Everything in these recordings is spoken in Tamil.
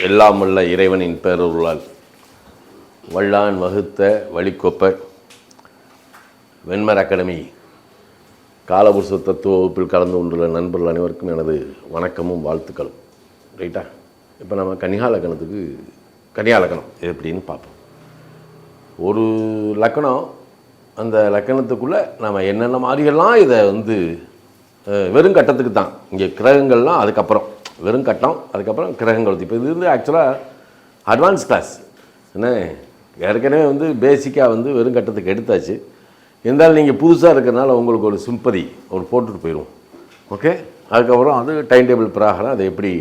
எல்லாம் வல்ல இறைவனின் பேரருளால் வல்லான் வகுத்த வழிக்கொப்ப வெண்மர் அகாடமி காலபுருஷ தத்துவ வகுப்பில் கலந்து கொண்டுள்ள நண்பர்கள் அனைவருக்கும் எனது வணக்கமும் வாழ்த்துக்களும். ரைட்டா? இப்போ நம்ம கன்னியா லக்கணம் எப்படின்னு பார்ப்போம். ஒரு லக்கணம், அந்த லக்கணத்துக்குள்ளே நம்ம என்னென்ன மாதிரியெல்லாம் இதை வெறும் கட்டத்துக்கு தான். இங்கே கிரகங்கள்லாம் அதுக்கப்புறம் வெறும் கட்டம், அதுக்கப்புறம் கிரகங்கள். இப்போ இது ஆக்சுவலாக அட்வான்ஸ் கிளாஸ் என்ன, ஏற்கனவே பேசிக்காக வெறும் கட்டத்துக்கு எடுத்தாச்சு. இருந்தாலும் நீங்கள் புதுசாக இருக்கிறனால உங்களுக்கு ஒரு சிம்பதி போட்டுட்டு போயிடும். ஓகே, அதுக்கப்புறம் டைம் டேபிள் பிரகாரம் அதை எப்படி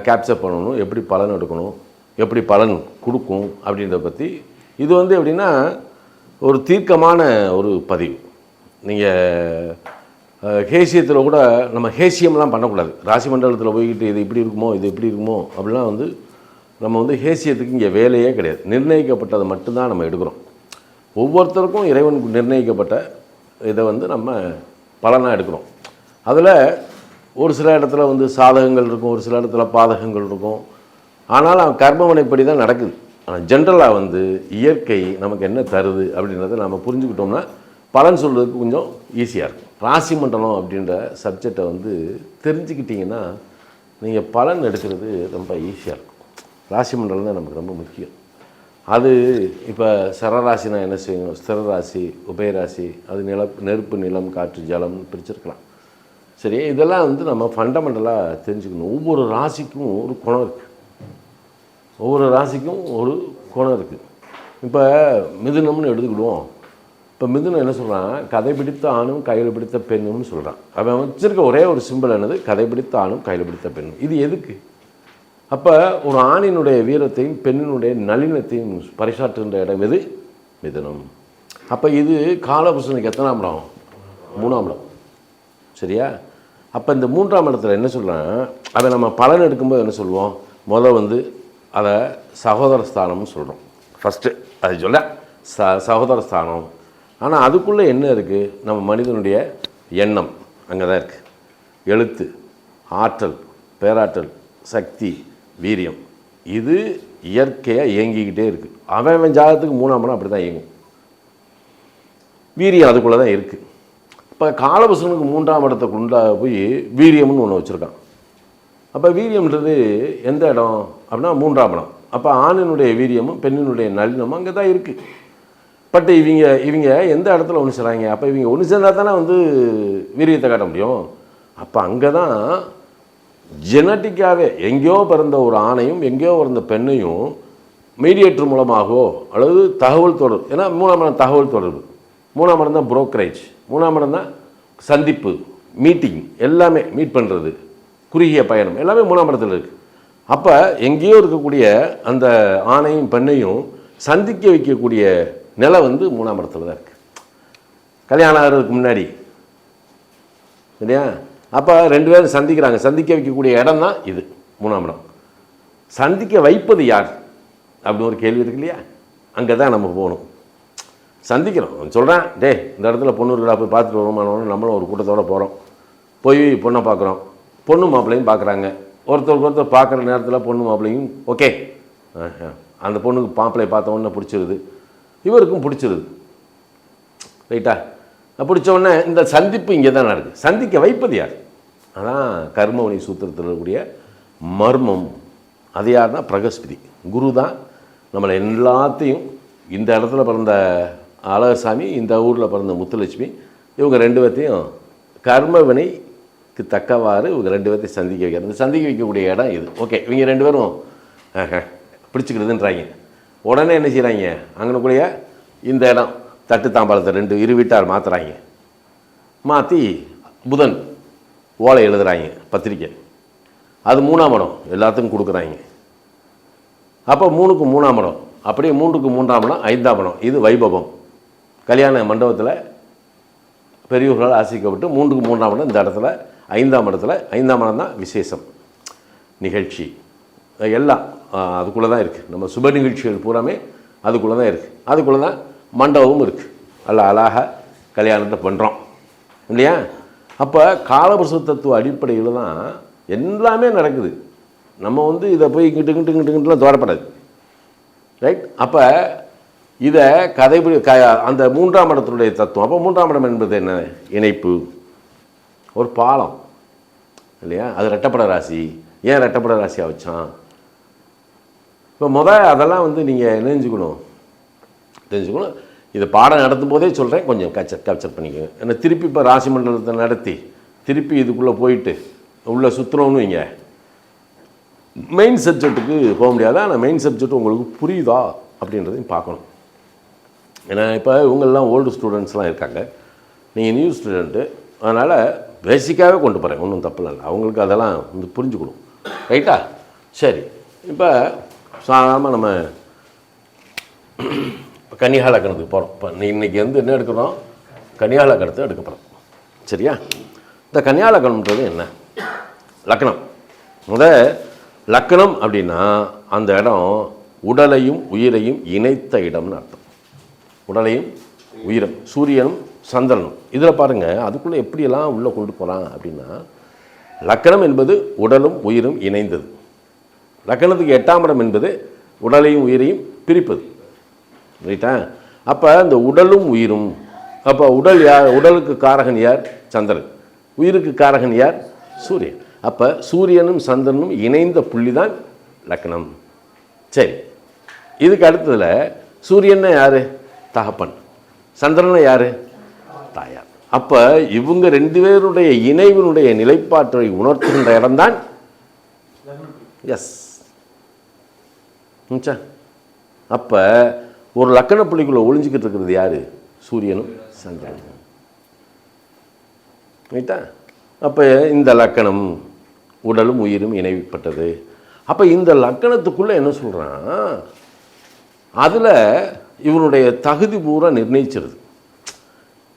கேப்சர் பண்ணணும், எப்படி பலன் எடுக்கணும், எப்படி பலன் கொடுக்கும் அப்படின்றத பற்றி இது எப்படின்னா ஒரு தீர்க்கமான ஒரு பதிவு. நீங்கள் ஹேசியத்தில் கூட நம்ம ஹேசியம்லாம் பண்ணக்கூடாது. ராசி மண்டலத்தில் போய்கிட்டு இது இப்படி இருக்குமோ இது இப்படி இருக்குமோ அப்படிலாம் நம்ம ஹேசியத்துக்கு இங்கே வேலையே கிடையாது. நிர்ணயிக்கப்பட்டதை மட்டும்தான் நம்ம எடுக்கிறோம். ஒவ்வொருத்தருக்கும் இறைவனுக்கு நிர்ணயிக்கப்பட்ட இதை நம்ம பலனாக எடுக்கிறோம். அதில் ஒரு சில இடத்துல சாதகங்கள் இருக்கும், ஒரு சில இடத்துல பாதகங்கள் இருக்கும். ஆனாலும் கர்மவினைப்படி தான் நடக்குது. ஆனால் ஜென்ரலாக இயற்கை நமக்கு என்ன தருது அப்படின்றத நம்ம புரிஞ்சுக்கிட்டோம்னா பலன் சொல்கிறதுக்கு கொஞ்சம் ஈஸியாக இருக்கும். ராசி மண்டலம் அப்படின்ற சப்ஜெக்டை தெரிஞ்சுக்கிட்டிங்கன்னா நீங்கள் பலன் எடுக்கிறது ரொம்ப ஈஸியாக இருக்கும். ராசி மண்டலம் தான் நமக்கு ரொம்ப முக்கியம். அது இப்போ சரராசினா என்ன செய்யணும், ஸ்திரராசி, உபயராசி, அது நெருப்பு, நிலம், காற்று, ஜலம்னு பிரிச்சிருக்கலாம். சரி, இதெல்லாம் நம்ம ஃபண்டமெண்டலாக தெரிஞ்சுக்கணும். ஒவ்வொரு ராசிக்கும் ஒரு குணம் இருக்குது. ஒவ்வொரு ராசிக்கும் ஒரு குணம் இருக்குது. இப்போ மிதுனம்னு எடுத்துக்கிடுவோம். இப்போ மிதுனம் என்ன சொல்கிறான், கதை பிடித்த ஆணும் கையில் பிடித்த பெண்ணும்னு சொல்கிறான். அவன் வச்சிருக்க ஒரே ஒரு சிம்பிள் என்னது, கதை பிடித்த ஆணும் கையில் பிடித்த பெண்ணும். இது எதுக்கு? அப்போ ஒரு ஆணினுடைய வீரத்தையும் பெண்ணினுடைய நளினத்தையும் பரிசாற்றுகின்ற இடம் எது? மிதுனம். அப்போ இது காலபுருஷனுக்கு எத்தனாம் இடம்? 3ஆம் இடம். சரியா? அப்போ இந்த 3ஆம் இடத்துல என்ன சொல்கிறான், அதை நம்ம பலன் எடுக்கும்போது என்ன சொல்லுவோம், அதை சகோதர ஸ்தானம்னு சொல்கிறோம். ஃபஸ்ட்டு அது சொல்ல சகோதர ஸ்தானம். ஆனால் அதுக்குள்ளே என்ன இருக்குது, நம்ம மனிதனுடைய எண்ணம் அங்கே தான் இருக்குது. எழுத்து, ஆற்றல், பேராற்றல், சக்தி, வீரியம், இது இயற்கையாக இயங்கிக்கிட்டே இருக்குது. அவன் ஜாதகத்துக்கு 3ஆம் இடம் அப்படி தான் இயங்கும். வீரியம் அதுக்குள்ளே தான் இருக்குது. இப்போ காலபுருஷனுக்கு 3ஆம் இடத்துக்குள்ளே போய் வீரியம்னு ஒன்று வச்சுருக்கான். அப்போ வீரியம்ன்றது எந்த இடம் அப்படின்னா 3ஆம் இடம். அப்போ ஆணினுடைய வீரியமும் பெண்ணினுடைய நளினமும் அங்கே தான் இருக்குது. பட் இவங்க எந்த இடத்துல ஒன்று செய்கிறாங்க? அப்போ இவங்க ஒன்று சேர்ந்தால் தானே வீரியத்தை காட்ட முடியும். அப்போ அங்கே தான் ஜெனட்டிக்காகவே எங்கேயோ பிறந்த ஒரு ஆணையும் எங்கேயோ பிறந்த பெண்ணையும் மீடியேட்டர் மூலமாகவோ அல்லது தகவல் தொடர்பு, ஏன்னா 3ஆம் இடம் தகவல் தொடர்பு, 3ஆம் இடம் தான் புரோக்கரேஜ், 3ஆம் இடம் தான் சந்திப்பு, மீட்டிங், எல்லாமே மீட் பண்ணுறது, குறுகிய பயணம், எல்லாமே 3ஆம் இடத்துல இருக்குது. அப்போ எங்கேயோ இருக்கக்கூடிய அந்த ஆணையும் பெண்ணையும் சந்திக்க வைக்கக்கூடிய நிலை 3ஆம் இடத்துல தான் இருக்குது. கல்யாணம் ஆகிறதுக்கு முன்னாடி. சரியா? அப்போ 2 பேரும் சந்திக்கிறாங்க. சந்திக்க வைக்கக்கூடிய இடம் தான் இது 3ஆம் இடம். சந்திக்க வைப்பது யார் அப்படின்னு ஒரு கேள்வி இருக்கு இல்லையா? அங்கே தான் நம்ம போகணும். சந்திக்கிறோம். சொல்கிறேன், இந்த இடத்துல பொண்ணு இருக்கா, போய் பார்த்துட்டு வருமானோன்னு நம்மளும் ஒரு கூட்டத்தோடு போகிறோம். போய் பொண்ணை பார்க்குறோம். பொண்ணு மாப்பிள்ளையும் பார்க்குறாங்க. ஒருத்தருக்கு ஒருத்தர் பார்க்குற நேரத்தில் பொண்ணு மாப்பிள்ளையும் ஓகே, அந்த பொண்ணுக்கு மாப்பிள்ளையை பார்த்த உடனே பிடிச்சிருது, இவருக்கும் பிடிச்சிருது. ரைட்டா? பிடிச்ச உடனே இந்த சந்திப்பு இங்கே தான் நடக்குது. சந்திக்க வைப்பது யார்? அதான் கர்மவனி சூத்திரத்தில் இருக்கக்கூடிய மர்மம். அது யாருன்னா பிரகஸ்பதி, குரு தான். நம்மளை எல்லாத்தையும் இந்த இடத்துல பிறந்த அழகசாமி, இந்த ஊரில் பிறந்த முத்துலட்சுமி, இவங்க 2 பேர்த்தையும் கர்மவினைக்கு தக்கவாறு இவங்க 2 பேர்த்தையும் சந்திக்க வைக்கிறது. இந்த சந்திக்க வைக்கக்கூடிய இடம் இது. ஓகே, இவங்க 2 பேரும் பிடிச்சிக்கிறதுன்றாங்க. உடனே என்ன செய்கிறாங்க, அங்கனக்குள்ளேயே இந்த இடம் தட்டு தாம்பாளத்தை 2 இரு வீட்டார் மாற்றுறாங்க. மாற்றி புதன் ஓலை எழுதுகிறாங்க, பத்திரிக்கை. அது 3ஆம் இடம் எல்லாத்துக்கும் கொடுக்குறாங்க. அப்போ 3க்கு 3ஆம் இடம், அப்படியே 3க்கு 3ஆம் இடம் 5ஆம் இடம். இது வைபவம். கல்யாண மண்டபத்தில் பெரியவர்களால் ஆசிக்கப்பட்டு 3க்கு 3ஆம் இடம் இந்த இடத்துல 5ஆம் இடத்துல. 5ஆம் இடம் தான் விசேஷம், நிகழ்ச்சி, எல்லாம் அதுக்குள்ளே தான் இருக்குது. நம்ம சுப நிகழ்ச்சிகள் பூராமே அதுக்குள்ளே தான் இருக்குது. அதுக்குள்ளே தான் மண்டபமும் இருக்குது. அழகாக கல்யாணத்தை பண்ணுறோம் இல்லையா? அப்போ காலபுருஷ தத்துவ அடிப்படையில் தான் எல்லாமே நடக்குது. நம்ம வந்து இதை போய் கிட்டுலாம் தோறப்படாது. ரைட்? அப்போ இதை கதைப்படி அந்த 3ஆம் இடத்தினுடைய தத்துவம். அப்போ 3ஆம் இடம் என்பது என்ன? இணைப்பு, ஒரு பாலம் இல்லையா? அது ரெட்டப்பட ராசி. ஏன் ரெட்டப்பட ராசியாக வச்சான்? இப்போ அதெல்லாம் வந்து நீங்கள் தெரிஞ்சுக்கணும். இதை பாடம் நடத்தும் போதே சொல்கிறேன், கொஞ்சம் கேப்சர் பண்ணிக்கோங்க. ஏன்னா திருப்பி இப்போ ராசி மண்டலத்தை நடத்தி திருப்பி இதுக்குள்ளே போயிட்டு உள்ளே சுற்றுறோன்னு வைங்க, மெயின் சப்ஜெக்ட்டுக்கு போக முடியாது. ஆனால் மெயின் சப்ஜெக்ட் உங்களுக்கு புரியுதா அப்படின்றதையும் பார்க்கணும். ஏன்னா இப்போ இவங்கெல்லாம் ஓல்டு ஸ்டூடெண்ட்ஸ்லாம் இருக்காங்க, நீங்கள் நியூ ஸ்டூடெண்ட்டு, அதனால் பேசிக்காகவே கொண்டு போகிறேன், ஒன்றும் தப்பு இல்லை. அவங்களுக்கு அதெல்லாம் வந்து புரிஞ்சுக்கணும். ரைட்டா? சரி, இப்போ சாதாரணமாக நம்ம கன்னிகா லக்னத்துக்கு போகிறோம். இப்போ இன்றைக்கி வந்து என்ன எடுக்கிறோம்? கன்னிகா லக்னத்தை எடுக்க போகிறோம். சரியா? இந்த கன்னிகா லக்னம்ன்றது என்ன? லக்னம் லக்னம் அப்படின்னா அந்த இடம் உடலையும் உயிரையும் இணைத்த இடம்னு அர்த்தம். உடலையும் உயிரும், சூரியனும் சந்திரனும். இதில் பாருங்கள், அதுக்குள்ளே எப்படியெல்லாம் உள்ளே கொண்டு போகிறான் அப்படின்னா, லக்னம் என்பது உடலும் உயிரும் இணைந்தது. லக்னத்துக்கு 8ஆம் இடம் என்பது உடலையும் உயிரையும் பிரிப்பது. ரைட்டா? அப்போ இந்த உடலும் உயிரும், அப்போ உடல் யார்? உடலுக்கு காரகன் யார்? சந்திரன். உயிருக்கு காரகன் யார்? சூரியன். அப்போ சூரியனும் சந்திரனும் இணைந்த புள்ளி தான் லக்னம். சரி, இதுக்கு அடுத்ததில் சூரியன் யார்? தகப்பன். சந்திரன் யார்? தாயார். அப்போ இவங்க 2 பேருடைய இணைவினுடைய நிலைப்பாட்டை உணர்த்துகின்ற இடம்தான் எஸ். அப்போ ஒரு லக்கண புள்ளிக்குள்ளே ஒளிஞ்சிக்கிட்டு இருக்கிறது யார்? சூரியனும் சந்திரனும். ரைட்டா? அப்போ இந்த லக்கணம் உடலும் உயிரும் இணைப்பட்டது. அப்போ இந்த லக்கணத்துக்குள்ளே என்ன சொல்கிறான்? அதில் இவனுடைய தகுதி பூரா நிர்ணயிச்சிருது.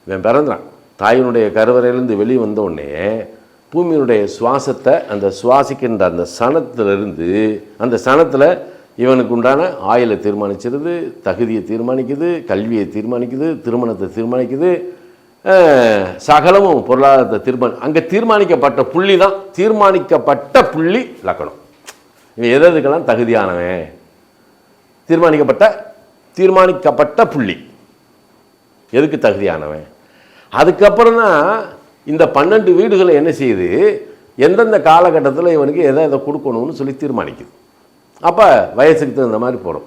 இவன் பிறந்தான், தாயினுடைய கருவறையிலேருந்து வெளியே வந்தோடனே பூமியினுடைய சுவாசத்தை, அந்த சுவாசிக்கின்ற அந்த சனத்திலிருந்து, அந்த சனத்தில் இவனுக்கு உண்டான ஆயுளை தீர்மானிச்சிருது, தகுதியை தீர்மானிக்குது, கல்வியை தீர்மானிக்குது, திருமணத்தை தீர்மானிக்குது, சகலமும் பொருளாதாரத்தை அங்கே தீர்மானிக்கப்பட்ட புள்ளி தான், தீர்மானிக்கப்பட்ட புள்ளி லக்கணம். இவன் எதுக்கெல்லாம் தகுதியானவன்? தீர்மானிக்கப்பட்ட புள்ளி எதுக்கு தகுதியானவன்? அதுக்கப்புறம் தான் இந்த 12 வீடுகளை என்ன செய்யுது, எந்தெந்த காலகட்டத்தில் இவனுக்கு எதை கொடுக்கணும்னு சொல்லி தீர்மானிக்குது. அப்போ வயசுக்கு தகுந்த மாதிரி போகிறோம்.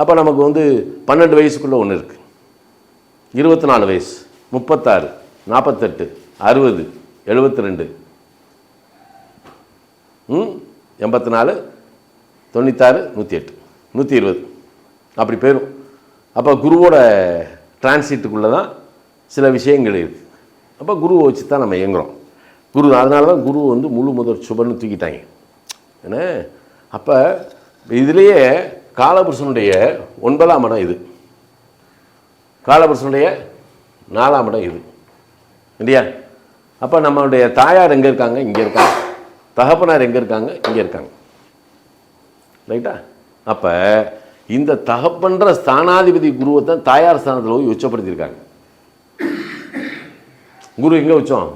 அப்போ நமக்கு வந்து 12 வயசுக்குள்ளே ஒன்று இருக்குது, 24 வயசு, 36, 48, 60, 72, 84, 96, 108, 120 அப்படி போயிடும். அப்போ குருவோட டிரான்சிட்டுக்குள்ளே தான் சில விஷயங்கள் இருக்குது. அப்போ குருவை வச்சு தான் நம்ம இயங்குகிறோம். அதனால தான் குரு வந்து முழு முதற் சுபன்னு தூக்கிட்டாங்க. ஏன்னா அப்போ இதுலேயே காலபுருஷனுடைய 9ஆம் இடம் இது, காலபுருஷனுடைய 4ஆம் இடம் இது இல்லையா? அப்போ நம்மளுடைய தாயார் எங்கே இருக்காங்க? இங்கே இருக்காங்க. தகப்பனார் எங்கே இருக்காங்க? இங்கே இருக்காங்க. ரைட்டா? அப்போ இந்த தகப்பன்ற ஸ்தானாதிபதி குருவை தான் தாயார் ஸ்தானத்தில் போய் உச்சப்படுத்தியிருக்காங்க. குரு எங்கே வச்சோம்?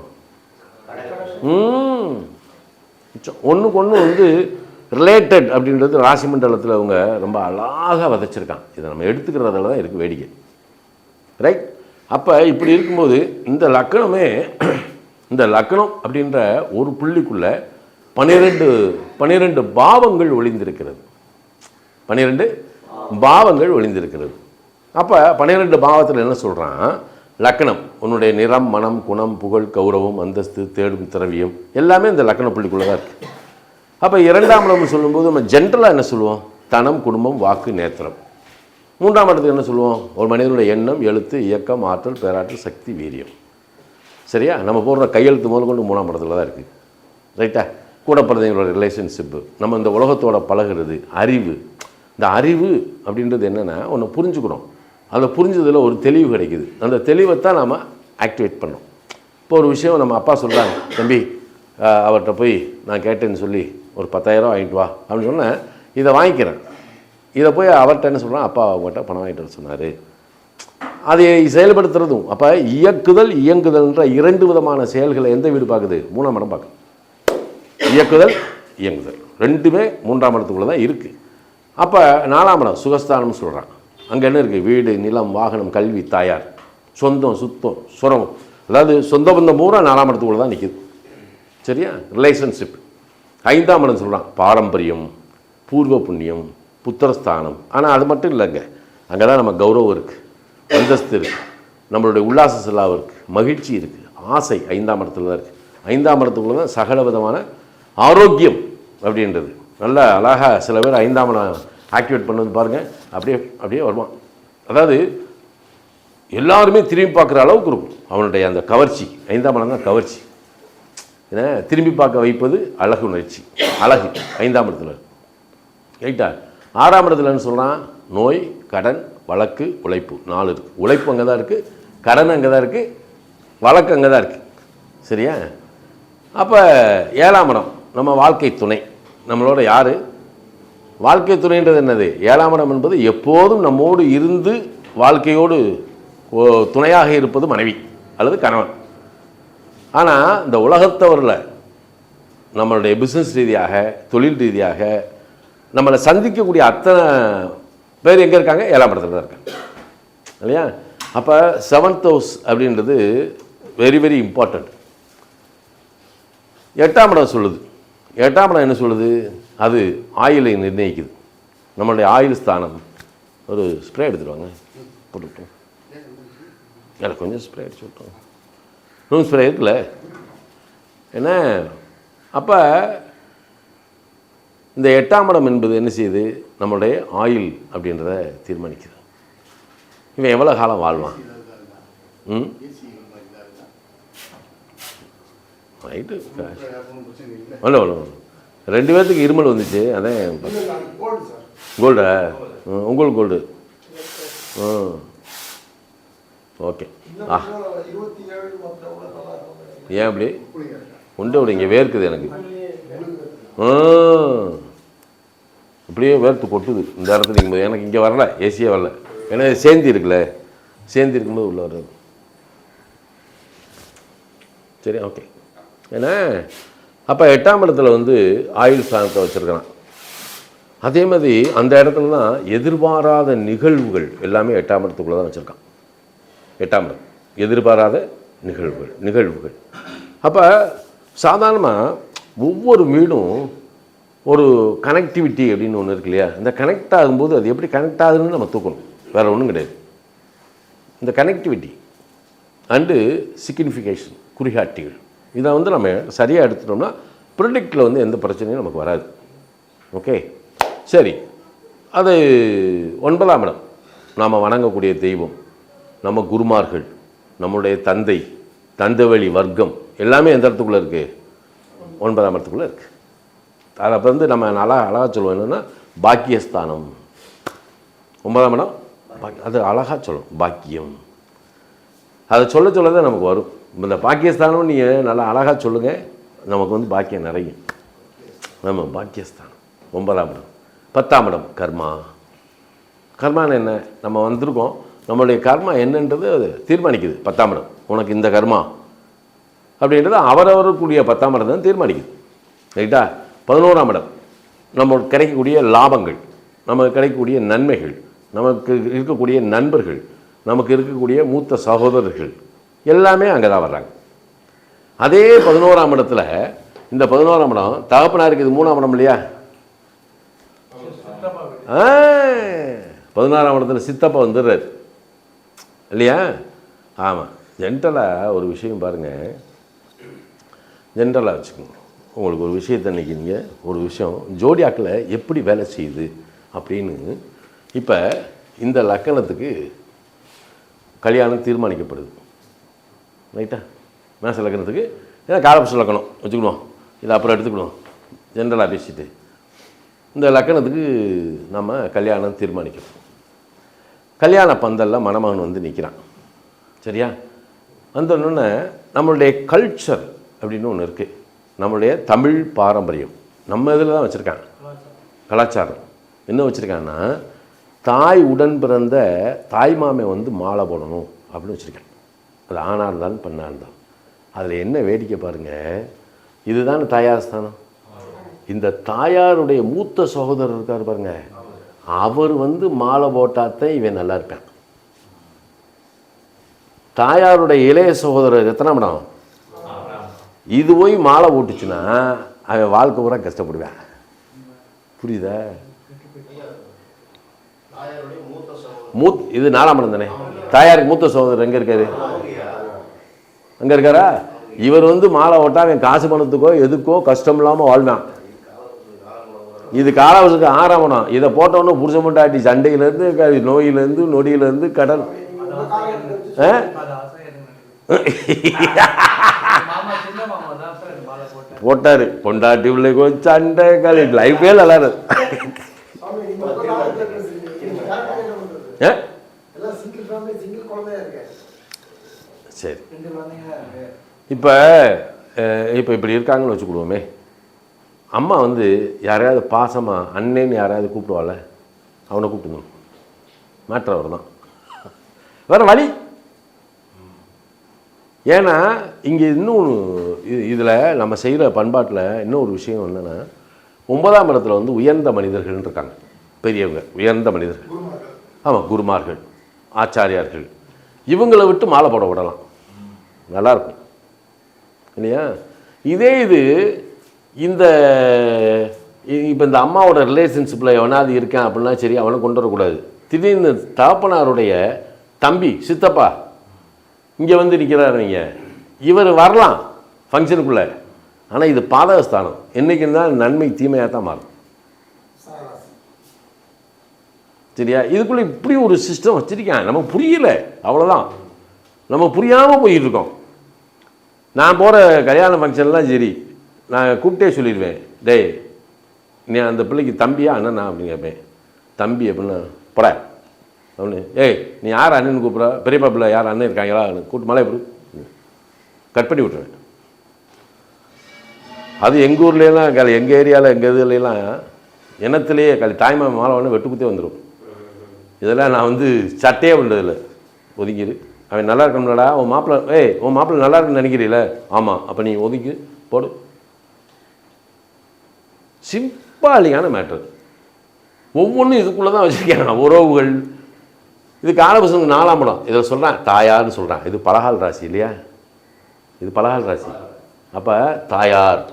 ஒன்றுக்கு ஒன்று வந்து ரிலேட்டட் அப்படின்றது ராசி மண்டலத்தில் அவங்க ரொம்ப அழகாக விதைச்சிருக்காங்க. இதை நம்ம எடுத்துக்கிறதுல தான் இருக்குது வேடிக்கை. ரைட்? அப்போ இப்படி இருக்கும்போது இந்த லக்கணம் அப்படின்ற ஒரு புள்ளிக்குள்ளே 12 பாவங்கள் ஒளிந்திருக்கிறது. 12 பாவங்கள் ஒளிந்திருக்கிறது. அப்போ 12 பாவத்தில் என்ன சொல்கிறான்? லக்கணம் உன்னுடைய நிறம், மனம், குணம், புகழ், கௌரவம், அந்தஸ்து, தேடும் திரவியம் எல்லாமே இந்த லக்கண புள்ளிக்குள்ளே தான் இருக்குது. அப்போ 2ஆம் இடம் சொல்லும்போது நம்ம ஜென்ரலாக என்ன சொல்லுவோம்? தனம், குடும்பம், வாக்கு, நேத்திரம். 3ஆம் இடத்துக்கு என்ன சொல்லுவோம்? ஒரு மனிதனுடைய எண்ணம், எழுத்து, இயக்கம், ஆற்றல், பேராற்றல், சக்தி, வீரியம். சரியா? நம்ம போடுற கையெழுத்து முதல் கொண்டு 3ஆம் இடத்துல தான் இருக்குது. ரைட்டா? கூட பிறந்தவங்களோட ரிலேஷன்ஷிப்பு, நம்ம இந்த உலகத்தோட பழகிறது, அறிவு. இந்த அறிவு அப்படின்றது என்னென்னா, ஒன்று புரிஞ்சுக்கணும். அதை புரிஞ்சதில் ஒரு தெளிவு கிடைக்குது. அந்த தெளிவை தான் நாம் ஆக்டிவேட் பண்ணோம். இப்போ ஒரு விஷயம் நம்ம அப்பா சொல்கிறாங்க, தம்பி அவர்கிட்ட போய் நான் கேட்டேன்னு சொல்லி ஒரு 10,000 வாங்கிட்டு வா அப்படின்னு சொன்னேன். இதை வாங்கிக்கிறேன். இதை போய் அவர்கிட்ட என்ன சொல்கிறான்? அப்பா அவர்கிட்ட பணம் வாங்கிட்டு வர சொன்னார். அதை செயல்படுத்துறதும். அப்போ இயங்குதல்ன்ற 2 விதமான செயல்களை எந்த வீடு பார்க்குது? 3ஆம் இடம் பார்க்குது. இயக்குதல், இயங்குதல். ரெண்டுமே 3ஆம் இடத்துக்குள்ளே தான் இருக்குது. அப்போ 4ஆம் இடம் சுகஸ்தானம்னு சொல்கிறான். அங்கே என்ன இருக்குது? வீடு, நிலம், வாகனம், கல்வி, தாயார், சொந்தம், சுத்தம், சுரம். அதாவது சொந்த பந்தம் பூரா 4ஆம் இடத்துக்குள்ளே தான் நிற்கிது. சரியா? ரிலேஷன்ஷிப். 5ஆம் இடம் சொல்கிறான் பாரம்பரியம், பூர்வ புண்ணியம், புத்திரஸ்தானம். ஆனால் அது மட்டும் இல்லைங்க, அங்கே தான் நம்ம கௌரவம் இருக்குது, அந்தஸ்து இருக்குது, நம்மளுடைய உல்லாச செலவு இருக்குது, மகிழ்ச்சி இருக்குது, ஆசை 5ஆம் இடத்துல தான் இருக்குது. 5ஆம் இடத்துக்குள்ள தான் சகல விதமான ஆரோக்கியம் அப்படின்றது. நல்ல அழகாக சில பேர் 5ஆம் இடம் ஆக்டிவேட் பண்ணது பாருங்கள், அப்படியே அப்படியே வருவான். அதாவது எல்லாருமே திரும்பி பார்க்குற அளவுக்கு இருக்கும் அவனுடைய அந்த கவர்ச்சி. 5ஆம் இடம் தான் கவர்ச்சி. ஏன்னா திரும்பி பார்க்க வைப்பது அழகு உணர்ச்சி, அழகு 5ஆம் இடத்துல ரைட்டா. 6ஆம் இடத்துலன்னு சொல்கிறான் நோய், கடன், வழக்கு, உழைப்பு. 4 இருக்குது. உழைப்பு அங்கே தான் இருக்குது, கடன் அங்கே தான் இருக்குது, வழக்கு அங்கே தான் இருக்குது. சரியா? அப்போ 7ஆம் இடம் நம்ம வாழ்க்கை துணை. நம்மளோட யார் வாழ்க்கை துணைன்றது என்னது? 7ஆம் இடம் என்பது எப்போதும் நம்மோடு இருந்து வாழ்க்கையோடு துணையாக இருப்பது மனைவி அல்லது கணவன். ஆனால் இந்த உலகத்தவரில் நம்மளுடைய பிஸ்னஸ் ரீதியாக, தொழில் ரீதியாக நம்மளை சந்திக்கக்கூடிய அத்தனை பேர் எங்கே இருக்காங்க? 7ஆம் இடத்துல தான் இருக்காங்க இல்லையா? அப்போ 7th ஹவுஸ் அப்படின்றது வெரி வெரி இம்பார்ட்டண்ட். 8ஆம் இடம் சொல்லுது. 8ஆம் இடம் என்ன சொல்லுது? அது ஆயுளை நிர்ணயிக்குது. நம்மளுடைய ஆயுள் ஸ்தானம். ஒரு ஸ்ப்ரே எடுத்துருவாங்க, போட்டுவிட்டோம். எனக்கு கொஞ்சம் ஸ்ப்ரே அடிச்சு விட்டோம். ரூம் ஸ்ப்ரே இருக்குல்ல என்ன? அப்போ இந்த 8ஆம் இடம் என்பது என்ன செய்யுது? நம்மளுடைய ஆயுள் அப்படின்றத தீர்மானிக்குது. இவன் எவ்வளோ காலம் வாழ்வான்? ரைட்டு. ஒன்று ஒன்று 2 பேர்த்துக்கு இருமல் வந்துச்சு. அதான் கோல்டா? உங்களுக்கு கோல்டு. ஓகே. ஏன் அப்படி உண்டு விட? இங்கே வேர்க்குது எனக்கு. அப்படியே வேர்த்து கொட்டுது இந்த இடத்துல. நீங்கள் எனக்கு இங்கே வரல, ஏசியே வரல. ஏன்னா சேர்ந்து இருக்குல்ல, சேர்ந்து இருக்கும்போது உள்ளே வர்றது. சரி, ஓகே. ஏன்னா அப்போ 8ஆம் இடத்துல ஆயுள் ஸ்தானத்தை வச்சுருக்கிறான். அதே மாதிரி அந்த இடத்துல தான் எதிர்பாராத நிகழ்வுகள் எல்லாமே 8ஆம் இடத்துக்குள்ளே தான் வச்சுருக்கான். 8ஆம் இடம் எதிர்பாராத நிகழ்வுகள். அப்போ சாதாரணமாக ஒவ்வொரு வீடும் ஒரு கனெக்டிவிட்டி அப்படின்னு ஒன்று இருக்கு இல்லையா? இந்த கனெக்ட் ஆகும்போது அது எப்படி கனெக்ட் ஆகுதுன்னு நம்ம தூக்கணும், வேறு ஒன்றும் கிடையாது. இந்த கனெக்டிவிட்டி அண்டு சிக்னிஃபிகேஷன், குறிகாட்டிகள், இதை நம்ம சரியாக எடுத்துட்டோம்னா ப்ரொடக்டில் எந்த பிரச்சனையும் நமக்கு வராது. ஓகே, சரி. அது 9ஆம் இடம் நாம் வணங்கக்கூடிய தெய்வம், நம்ம குருமார்கள், நம்முடைய தந்தை வழி வர்க்கம் எல்லாமே எந்த இடத்துக்குள்ளே இருக்குது? 9ஆம் இடத்துக்குள்ளே இருக்குது. அதை அப்போ நம்ம அழகாக சொல்லுவோம் என்னென்னா பாக்கியஸ்தானம். 9ஆம் இடம் அது அழகாக சொல்லணும், பாக்கியம். அதை சொல்ல தான் நமக்கு வரும். இந்த பாக்கியஸ்தானம் நீங்கள் நல்லா அழகாக சொல்லுங்கள், நமக்கு பாக்கியம் நிறையும். நம்ம பாக்கியஸ்தானம் 9ஆம் இடம். 10ஆம் இடம் கர்மா. கர்மான்னு என்ன? நம்ம வந்திருக்கோம், நம்மளுடைய கர்மா என்னன்றது அது தீர்மானிக்குது. 10ஆம் இடம் உனக்கு இந்த கர்மா அப்படின்றது அவரவருக்குரிய 10ஆம் இடம் தான் தீர்மானிக்குது. ரைட்டா? 11ஆம் இடம் நமக்கு கிடைக்கக்கூடிய லாபங்கள், நமக்கு கிடைக்கக்கூடிய நன்மைகள், நமக்கு இருக்கக்கூடிய நண்பர்கள், நமக்கு இருக்கக்கூடிய மூத்த சகோதரர்கள் எல்லாமே அங்கே தான் வர்றாங்க. அதே 11ஆம் இடத்துல இந்த 11ஆம் இடம் தகப்பனாருக்கு இது 3ஆம் இடம் இல்லையா? 16ஆம் இடத்துல சித்தப்பா வந்துடுறாரு இல்லையா? ஆமாம். ஜென்ரலாக ஒரு விஷயம் பாருங்கள், ஜென்ரலாக வச்சுக்கோங்க. உங்களுக்கு ஒரு விஷயத்தை இன்றைக்கி நீங்கள் ஒரு விஷயம் ஜோடியாக்கில் எப்படி வேலை செய்யுது அப்படின்னு, இப்போ இந்த லக்கணத்துக்கு கல்யாணம் தீர்மானிக்கப்படுது. ரைட்டா? மேச லக்கணத்துக்கு ஏன்னா காலபுருஷ லக்கணம் வச்சுக்கணும், இதை அப்புறம் எடுத்துக்கணும். ஜென்ரலாக பேசிட்டு இந்த லக்கணத்துக்கு நம்ம கல்யாணம் தீர்மானிக்கணும். கல்யாண பந்தலில் மணமகன் நிற்கிறான். சரியா? வந்தோடனே நம்மளுடைய கல்ச்சர் அப்படின்னு ஒன்று இருக்குது. நம்மளுடைய தமிழ் பாரம்பரியம் நம்ம இதில் தான் வச்சுருக்காங்க. கலாச்சாரம் என்ன வச்சுருக்காங்கன்னா, தாய் உடன் பிறந்த தாய்மாமே மாலை போடணும் அப்படின்னு வச்சுருக்கேன். அது ஆணாக இருந்தாலும் பெண்ணாக இருந்தாலும். அதில் என்ன வேடிக்கை பாருங்கள், இதுதான் தாயார் ஸ்தானம். இந்த தாயாருடைய மூத்த சகோதரர் இருக்கார் பாருங்க, அவர் வந்து மாலை போட்டாத்தான் இவன் நல்லா இருப்பான். தாயாருடைய இளைய சகோதரர் எத்தனாம் இடம், இது போய் மாலை போட்டுச்சுன்னா அவன் வாழ்க்கை பூரா கஷ்டப்படுவான். புரியுதா? இது 4ஆம் இடம் தானே. தாயாருக்கு மூத்த சகோதரர் எங்கே இருக்காரு? அங்கே இருக்காரா? இவர் வந்து மாலை ஓட்டா அவன் காசு பணத்துக்கோ எதுக்கோ கஷ்டம் இல்லாமல் வாழ்வான். இது காலாவசுக்கு 6ஆம் இடம். இதை போட்டவொன்னே புருஷ மண்டாட்டி சண்டையிலேருந்து நோயிலேருந்து நொடியிலேருந்து கடன் போட்டார். பொண்டாட்டி பிள்ளைக்கோ சண்டை காலி லைஃபே நல்லா இருக்கு. சரி, இப்போ இப்போ இப்படி இருக்காங்கன்னு வச்சுக்கிடுவோமே. அம்மா வந்து யாரையாவது பாசமாக அண்ணேன்னு யாரையாவது கூப்பிடுவாள், அவனை கூப்பிட்டுங்க. மேட்ரு அவர் தான், வேறு வழி. ஏன்னா இங்கே இன்னொன்று இதில் நம்ம செய்கிற பண்பாட்டில் இன்னொரு விஷயம் என்னென்னா, 9ஆம் இடத்துல வந்து உயர்ந்த மனிதர்கள் இருக்காங்க, பெரியவங்க, உயர்ந்த மனிதர்கள். ஆமாம், குருமார்கள், ஆச்சாரியார்கள், இவங்களை விட்டு மாலை போட விடலாம், நல்லாயிருக்கும் இல்லையா? இதே இது இந்த இப்போ இந்த அம்மாவோட ரிலேஷன்ஷிப்பில் எவனாவது இருக்கேன் அப்படின்னா சரி, அவனை கொண்டு வரக்கூடாது. திடீர்னு தகப்பனாருடைய தம்பி சித்தப்பா இங்கே வந்து நிற்கிறாரு, நீங்கள் இவர் வரலாம் ஃபங்க்ஷனுக்குள்ளே, ஆனால் இது பாதகஸ்தானம். என்றைக்குன்னு தான் நன்மை தீமையாக தான் மாறும். சரியா? இதுக்குள்ளே இப்படி ஒரு சிஸ்டம் வச்சுருக்கேன், நமக்கு புரியல, அவ்வளோதான். நம்ம புரியாமல் போயிட்டுருக்கோம். நான் போகிற கல்யாண ஃபங்க்ஷன்லாம் சரி, நான் கூப்பிட்டே சொல்லிடுவேன், டேய் நீ அந்த பிள்ளைக்கு தம்பியா அண்ணனா அப்படின்னு கேட்பேன். தம்பி அப்படின்னா பட அப்படின்னு, ஏய் நீ யார் அண்ணன் கூப்பிட்ற, பெரியப்பா பிள்ளை யார் அண்ணன் இருக்காங்களா கூப்பிட்டு மலை எப்படி கட் பண்ணி விட்டுருவேன். அது எங்கள் ஊர்லேலாம் எங்கள் ஏரியாவில் எங்கள் இதுலாம் இனத்துலேயே தாய்மா மாலை வேணும் வெட்டு குத்தே வந்துடும். இதெல்லாம் நான் வந்து சட்டையே பண்ணுறதில்லை, ஒதுங்கிடு. அவன் நல்லா இருக்கணும்லடா, உன் மாப்பிள்ளை உன் மாப்பிள்ளை நல்லா இருக்குன்னு நினைக்கிறீல, ஆமாம், அப்போ நீ ஒதுக்கி போடு. சிம்பாலியான மேட்ரு. ஒவ்வொன்றும் இதுக்குள்ளே தான் வச்சுருக்கேன். உறவுகள், இது காலபுருஷனுக்கு 4ஆம் இடம். இதில் சொல்கிறேன் தாயார்னு சொல்கிறேன். இது பலகால் ராசி இல்லையா? இது பலகால் ராசி. அப்போ தாயார்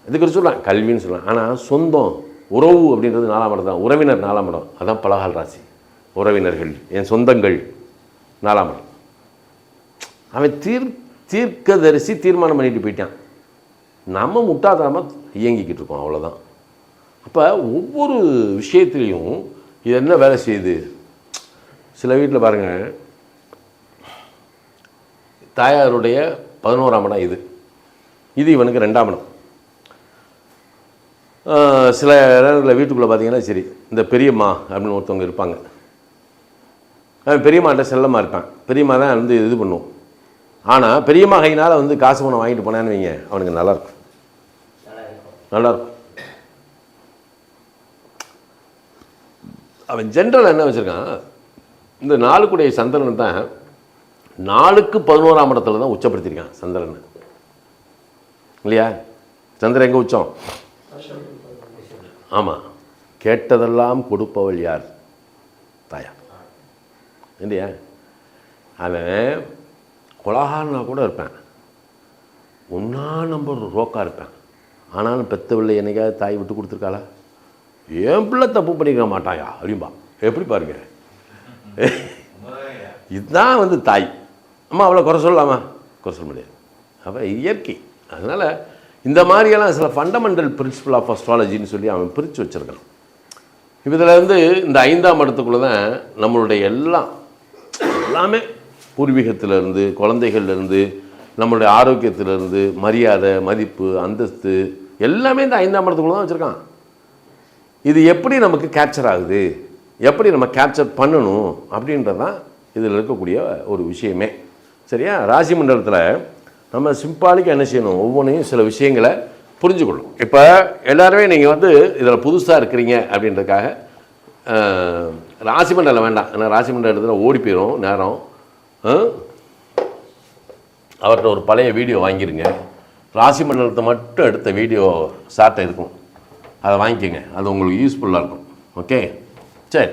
இதுக்கு சொல்கிறேன், கல்வின்னு சொல்கிறேன். ஆனால் சொந்தம் உறவு அப்படின்றது 4ஆம் இடம் தான். உறவினர் 4ஆம் இடம், அதான் பலகால் ராசி. உறவினர்கள், என் சொந்தங்கள் 4ஆம் இடம். அவன் தீர்க்கதரிசி தீர்மானம் பண்ணிட்டு போயிட்டான். நம்ம முட்டாதாமல் இயங்கிக்கிட்டு இருக்கோம், அவ்வளோதான். அப்போ ஒவ்வொரு விஷயத்துலேயும் இது என்ன வேலை செய்யுது. சில வீட்டில் பாருங்கள், தாயாருடைய 11ஆம் இடம் இது இவனுக்கு 2ஆம் இடம். சில இடங்களில் வீட்டுக்குள்ளே பார்த்தீங்கன்னா சரி, இந்த பெரியம்மா அப்படின்னு ஒருத்தவங்க இருப்பாங்க. அவன் பெரியம்மாட்ட செல்லமாக இருப்பான். பெரியம்மா தான் வந்து இது பண்ணுவோம். ஆனால் பெரியம்மா கையினால் வந்து காசு பணம் வாங்கிட்டு போனான்னு வைங்க, அவனுக்கு நல்லாயிருக்கும். அவன் ஜென்ரல் என்ன வச்சுருக்கான், இந்த 4 சந்திரனை தான் 4க்கு 11ஆம் இடத்துல தான் உச்சப்படுத்தியிருக்கான் சந்திரனை இல்லையா? சந்திரன் எங்கே உச்சம்? ஆமாம், கேட்டதெல்லாம் கொடுப்பவள் யார்? தாயார் இல்லையா? அவன் கொலகாரனா கூட இருப்பேன், ஒன்றா நம்பர் ரோக்கா இருப்பேன். ஆனாலும் பெத்தவில்லை என்னைக்காவது தாய் விட்டு கொடுத்துருக்காளா? என் பிள்ளை தப்பு பண்ணிக்க மாட்டாயா அப்படின்பா. எப்படி பாருங்க, இதுதான் வந்து தாய். அம்மா அவளை குறை சொல்லலாமா? குறை சொல்ல முடியாது. அவள் இயற்கை. அதனால் இந்த மாதிரியெல்லாம் சில ஃபண்டமெண்டல் பிரின்சிபல் ஆஃப் அஸ்ட்ராலஜின்னு சொல்லி அவன் பிரித்து வச்சுருக்கான். இப்போ இதில் வந்து இந்த 5ஆம் இடத்துக்குள்ளே தான் நம்மளுடைய எல்லாமே பூர்வீகத்திலேருந்து, குழந்தைகள்லேருந்து, நம்மளுடைய ஆரோக்கியத்திலேருந்து, மரியாதை, மதிப்பு, அந்தஸ்து எல்லாமே இந்த 5ஆம் இடத்துக்குள்ளே தான் வச்சுருக்கான். இது எப்படி நமக்கு கேப்சர் ஆகுது, எப்படி நம்ம கேப்சர் பண்ணணும் அப்படின்றது தான் இதில் இருக்கக்கூடிய ஒரு விஷயமே. சரியா? ராசி மண்டலத்தில் நம்ம சிம்பாலிக்காக என்ன செய்யணும், ஒவ்வொன்றையும் சில விஷயங்களை புரிஞ்சுக்கணும். இப்போ எல்லாருமே நீங்கள் வந்து இதில் புதுசாக இருக்கிறீங்க அப்படின்றதுக்காக ராசி மண்டலம் வேண்டாம். ஏன்னா ராசி மண்டலத்தில் ஓடி போயிடும் நேரம். அவர்கிட்ட ஒரு பழைய வீடியோ வாங்கிருங்க. ராசி மண்டலத்தை மட்டும் எடுத்த வீடியோ ஷார்ட்டாக இருக்கும், அதை வாங்கிக்கோங்க, அது உங்களுக்கு யூஸ்ஃபுல்லாக இருக்கும். ஓகே, சரி.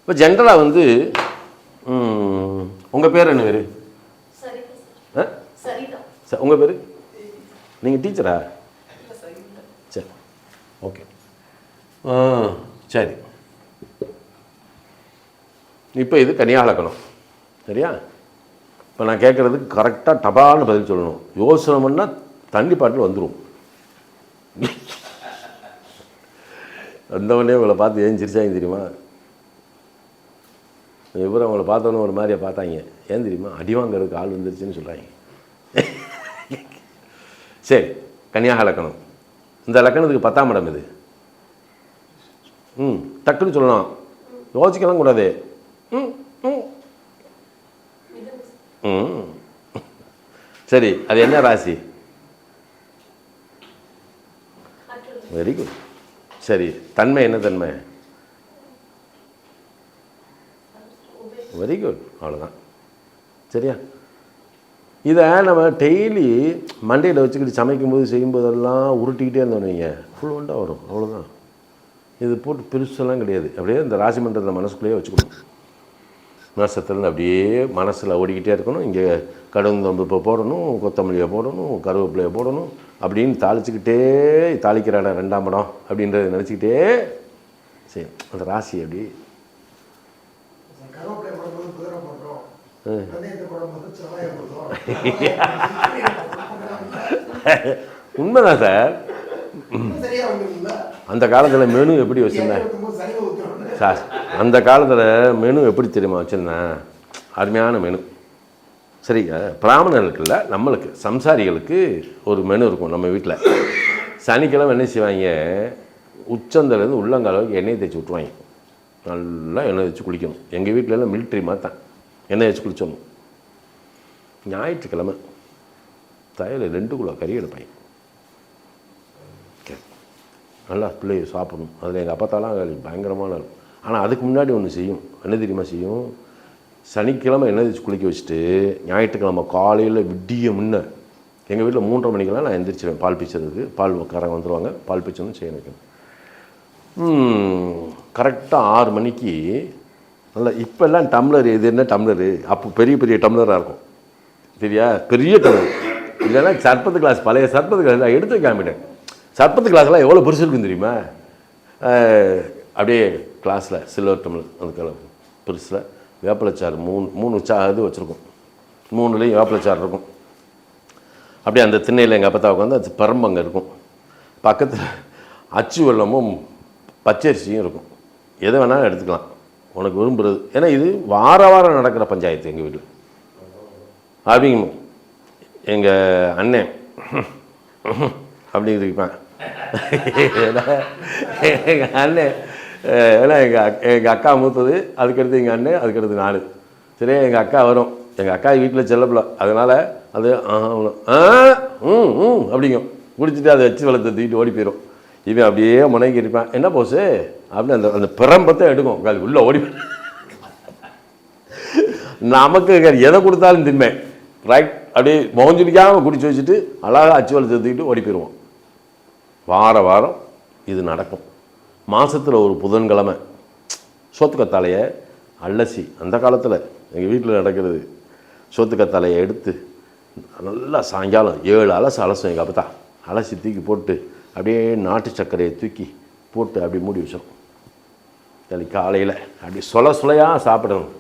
இப்போ ஜென்ரலாக வந்து உங்கள் பேர் என்ன பேர்? உங்கள் பேர்? நீங்கள் டீச்சரா? சரி, ஓகே. சரி, இப்போ இது கன்னியா லக்னம், சரியா? இப்போ நான் கேட்குறதுக்கு கரெக்டாக டபால்னு பதில் சொல்லணும். யோசனை பண்ணால் தண்ணி பாட்டில் வந்துடும். வந்தவொடனே உங்களை பார்த்து ஏன் சிரிச்சாங்க தெரியுமா? இவரும் அவங்கள பார்த்தோன்னே ஒரு மாதிரியா பார்த்தாங்க. ஏன் தெரியுமா? அடி வாங்கிறதுக்கு ஆள் வந்துருச்சுன்னு சொல்கிறாங்க. சரி, கன்னியாக லக்கணம். இந்த லக்கணத்துக்கு 10ஆம் இடம் இது. டக்குன்னு சொல்லலாம், யோசிக்கலாம் கூடாது. சரி, அது என்ன ராசி? Very good. சரி, தன்மை என்ன தன்மை? வெரி குட், அவ்வளோதான். சரியா? இதை நம்ம டெய்லி மண்டையில் வச்சுக்கிட்டு சமைக்கும்போது செய்யும்போதெல்லாம் உருட்டிக்கிட்டே இருந்தோன்னீங்க, ஃபுல்லுண்டாக வரும். அவ்வளோதான். இது போட்டு பெருசெல்லாம் கிடையாது. அப்படியே இந்த ராசி மன்றத்தை மனசுக்குள்ளேயே வச்சுக்கணும். நட்சத்திரம் அப்படியே மனசில் ஓடிக்கிட்டே இருக்கணும். இங்கே கடுந்தம்பு போடணும், கொத்தமல்லியை போடணும், கருவேப்பிலையை போடணும் அப்படின்னு தாளிச்சுக்கிட்டே, தாளிக்கிறான 2ஆம் இடம் அப்படின்றத நினச்சிக்கிட்டே சரி அந்த ராசி அப்படி உண்மைதான் சார். அந்த காலத்தில் மெனு எப்படி வச்சுருந்தேன் சார்? அந்த காலத்தில் மெனு எப்படி தெரியுமா வச்சுருந்தேன்? அருமையான மெனு. சரிங்க, பிராமணர்களுக்கு இல்லை, நம்மளுக்கு சம்சாரிகளுக்கு ஒரு மெனு இருக்கும் நம்ம வீட்டில். சனிக்கிழமை என்ன செய்வாங்க, உச்சந்தலேருந்து உள்ளங்காலவுக்கு எண்ணெய் தேய்ச்சி விட்ருவாங்க. நல்லா எண்ணெய் தேய்ச்சி குளிக்கணும். எங்கள் வீட்டிலலாம் மிலிட்ரி மாதிரி தான் எண்ணெய் தேய்ச்சி குளிச்சோணும். ஞாயிற்றுக்கிழமை தயல 2 கிலோ கறி எடுப்பாங்க. நல்லா பிள்ளைய சாப்பிடணும். அதில் எங்கள் அப்பத்தாலாம் பயங்கரமான இருக்கும். ஆனால் அதுக்கு முன்னாடி ஒன்று செய்யும். என்ன தெரியுமா செய்யும்? சனிக்கிழமை எண்ணெய் தேய்ச்சி குளிக்க வச்சுட்டு ஞாயிற்றுக்கிழமை காலையில் விடிய முன்ன எங்கள் வீட்டில் 3:30 மணிக்கெல்லாம் நான் எந்திரிச்சிடுவேன் பால் பீச்சதுக்கு. பால்காரங்க வந்துடுவாங்க, பால் பீச்சணும் செய்ய வைக்கணும். கரெக்டாக 6 மணிக்கு நல்லா, இப்போல்லாம் டம்ளர், இது என்ன டம்ளரு, அப்போ பெரிய பெரிய டம்ளராக இருக்கும் சரியா, பெரிய டம்ளர். இல்லைன்னா சர்பத்து கிளாஸ், பழைய சர்பத்து கிளாஸ் நான் எடுத்து வைக்காமட்டேன். சர்பத்து கிளாஸ்லாம் எவ்வளோ பெருசு இருக்குன்னு தெரியுமா? அப்படியே கிளாஸில் சில்வர் டம்ளர், அந்த பெருசில் வேப்பிலச்சாறு 3 இது வச்சுருக்கோம். 3லேயும் வேப்பிலச்சாறு இருக்கும். அப்படியே அந்த திண்ணையில் எங்கள் அப்பத்தா உட்காந்து அது பரம்பங்க இருக்கும். பக்கத்தில் அச்சு வெள்ளமும் பச்சரிசியும் இருக்கும். எதை வேணாலும் எடுத்துக்கலாம் உனக்கு விரும்புகிறது. ஏன்னா இது வாரம் நடக்கிற பஞ்சாயத்து எங்கள் வீட்டில். அப்படிங்க எங்கள் அண்ணன் அப்படி இருப்பேன். எங்கள் அண்ணன் ஏன்னா எங்கள் அக்கா மூத்தது, அதுக்கடுத்து எங்கள் அண்ணன், அதுக்கடுத்து நான். சரியா, எங்கள் அக்கா வரும். எங்கள் அக்கா வீட்டில் செல்லப்பில்ல, அதனால் அது அப்படிங்கும். குடிச்சிட்டு அதை வச்சு வளர்த்து தூக்கிட்டு ஓடி போயிடும். இவன் அப்படியே முனைக்கி இருப்பான். என்ன போஸு அப்படின்னு அந்த அந்த பிரம்பத்தை எடுக்கும், அது உள்ளே ஓடி போய் நமக்கு எதை கொடுத்தாலும் தின்மேன். ரைட், அப்படியே மொகஞ்சுடிக்காமல் குடிச்சு வச்சுட்டு அழகாக அச்சு வளர்த்து தூக்கிட்டு ஓடி போயிடுவோம். வாரம் இது நடக்கும். மாதத்தில் ஒரு புதன்கிழமை சோத்துக்கத்தாலையை அலசி, அந்த காலத்தில் எங்கள் வீட்டில் நடக்கிறது, சோத்துக்கத்தாலையை எடுத்து நல்லா சாயங்காலம் 7 அலசும் எங்கள் அப்பத்தா. அலசி தூக்கி போட்டு அப்படியே நாட்டு சர்க்கரையை தூக்கி போட்டு அப்படி மூடி வச்சிடும். சரி, காலையில் அப்படி சுளையாக சாப்பிடணும்.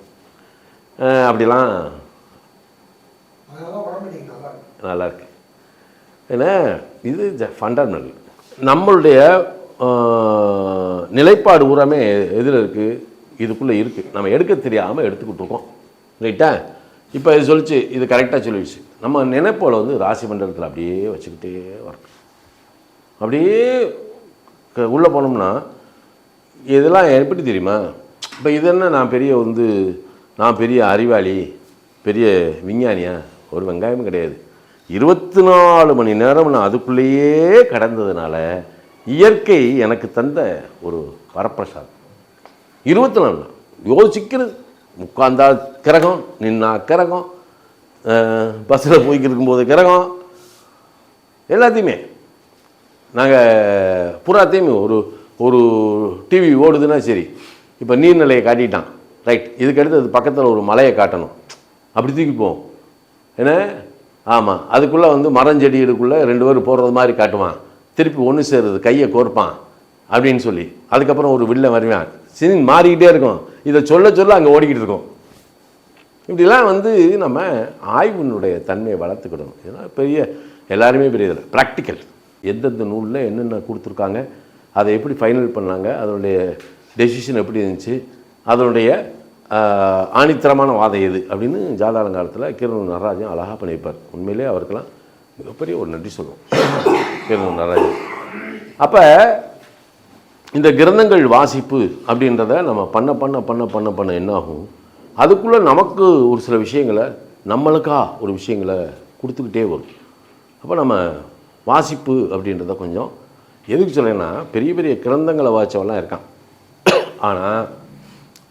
அப்படிலாம் நல்லாயிருக்கு. ஏன்னா இது ஃபண்டமெண்டல். நம்மளுடைய நிலைப்பாடு பூராமே எதில் இருக்குது, இதுக்குள்ளே இருக்குது. நம்ம எடுக்க தெரியாமல் எடுத்துக்கிட்டு இருக்கோம். ரைட்டா? இப்போ இது சொல்லிச்சு, இது கரெக்டாக சொல்லிடுச்சு. நம்ம நினைப்போல் வந்து ராசி மண்டலத்தில் அப்படியே வச்சுக்கிட்டே வரணும். அப்படியே உள்ளே போனோம்னா இதெல்லாம் எப்படி தெரியுமா? இப்போ இது என்ன, நான் பெரிய அறிவாளி, பெரிய விஞ்ஞானியா? ஒரு வெங்காயமும் கிடையாது. 24 மணி நேரம் நான் அதுக்குள்ளேயே கடந்ததுனால இயற்கை எனக்கு தந்த ஒரு வரப்பிரசாதம். 24 யோசிக்கிறது, உட்கார்ந்தா கிரகம், நின்னா கிரகம், பஸ்ஸில் போய்க்கு இருக்கும்போது கிரகம், எல்லாத்தையுமே நாங்கள் பூராத்தையுமே ஒரு ஒரு டிவி ஓடுதுன்னா சரி, இப்போ நீர்நிலையை காட்டிட்டான், ரைட், இதுக்கடுத்து அது பக்கத்தில் ஒரு மலையை காட்டணும், அப்படி தூக்கி போவோம். ஏன்னா ஆமாம், அதுக்குள்ளே வந்து மரஞ்செடிகளுக்குள்ளே 2 பேர் போடுறது மாதிரி காட்டுவான், திருப்பி ஒன்று சேருது, கையை கோர்ப்பான் அப்படின்னு சொல்லி, அதுக்கப்புறம் ஒரு வில்லை வருவான், சீன் மாறிக்கிட்டே இருக்கும். இதை சொல்ல சொல்ல அங்கே ஓடிக்கிட்டு இருக்கோம். இப்படிலாம் வந்து நம்ம ஆய்வினுடைய தன்மையை வளர்த்துக்கிடணும். இதெல்லாம் பெரிய எல்லாருமே பெரிய இதில் ப்ராக்டிக்கல். எந்தெந்த நூலில் என்னென்ன கொடுத்துருக்காங்க, அதை எப்படி ஃபைனல் பண்ணாங்க, அதனுடைய டெசிஷன் எப்படி இருந்துச்சு, அதனுடைய ஆணித்தரமான வாதம் எது அப்படின்னு ஜாதாளங்காலத்தில் கீரனூர் நடராஜன் அழகாக பண்ணியிருப்பார். உண்மையிலே அவருக்கெல்லாம் மிகப்பெரிய ஒரு நன்றி சொல்லுவோம் கீரனூர் நடராஜன். அப்போ இந்த கிரந்தங்கள் வாசிப்பு அப்படின்றத நம்ம பண்ண பண்ண பண்ண பண்ண பண்ண என்னாகும், அதுக்குள்ளே நமக்கு ஒரு சில விஷயங்களை, நம்மளுக்கா ஒரு விஷயங்களை கொடுத்துக்கிட்டே வரும். அப்போ நம்ம வாசிப்பு அப்படின்றத கொஞ்சம் எதுக்கு சொல்கிறேன்னா, பெரிய பெரிய கிரந்தங்களை வாசித்தவெல்லாம் இருக்கான், ஆனால்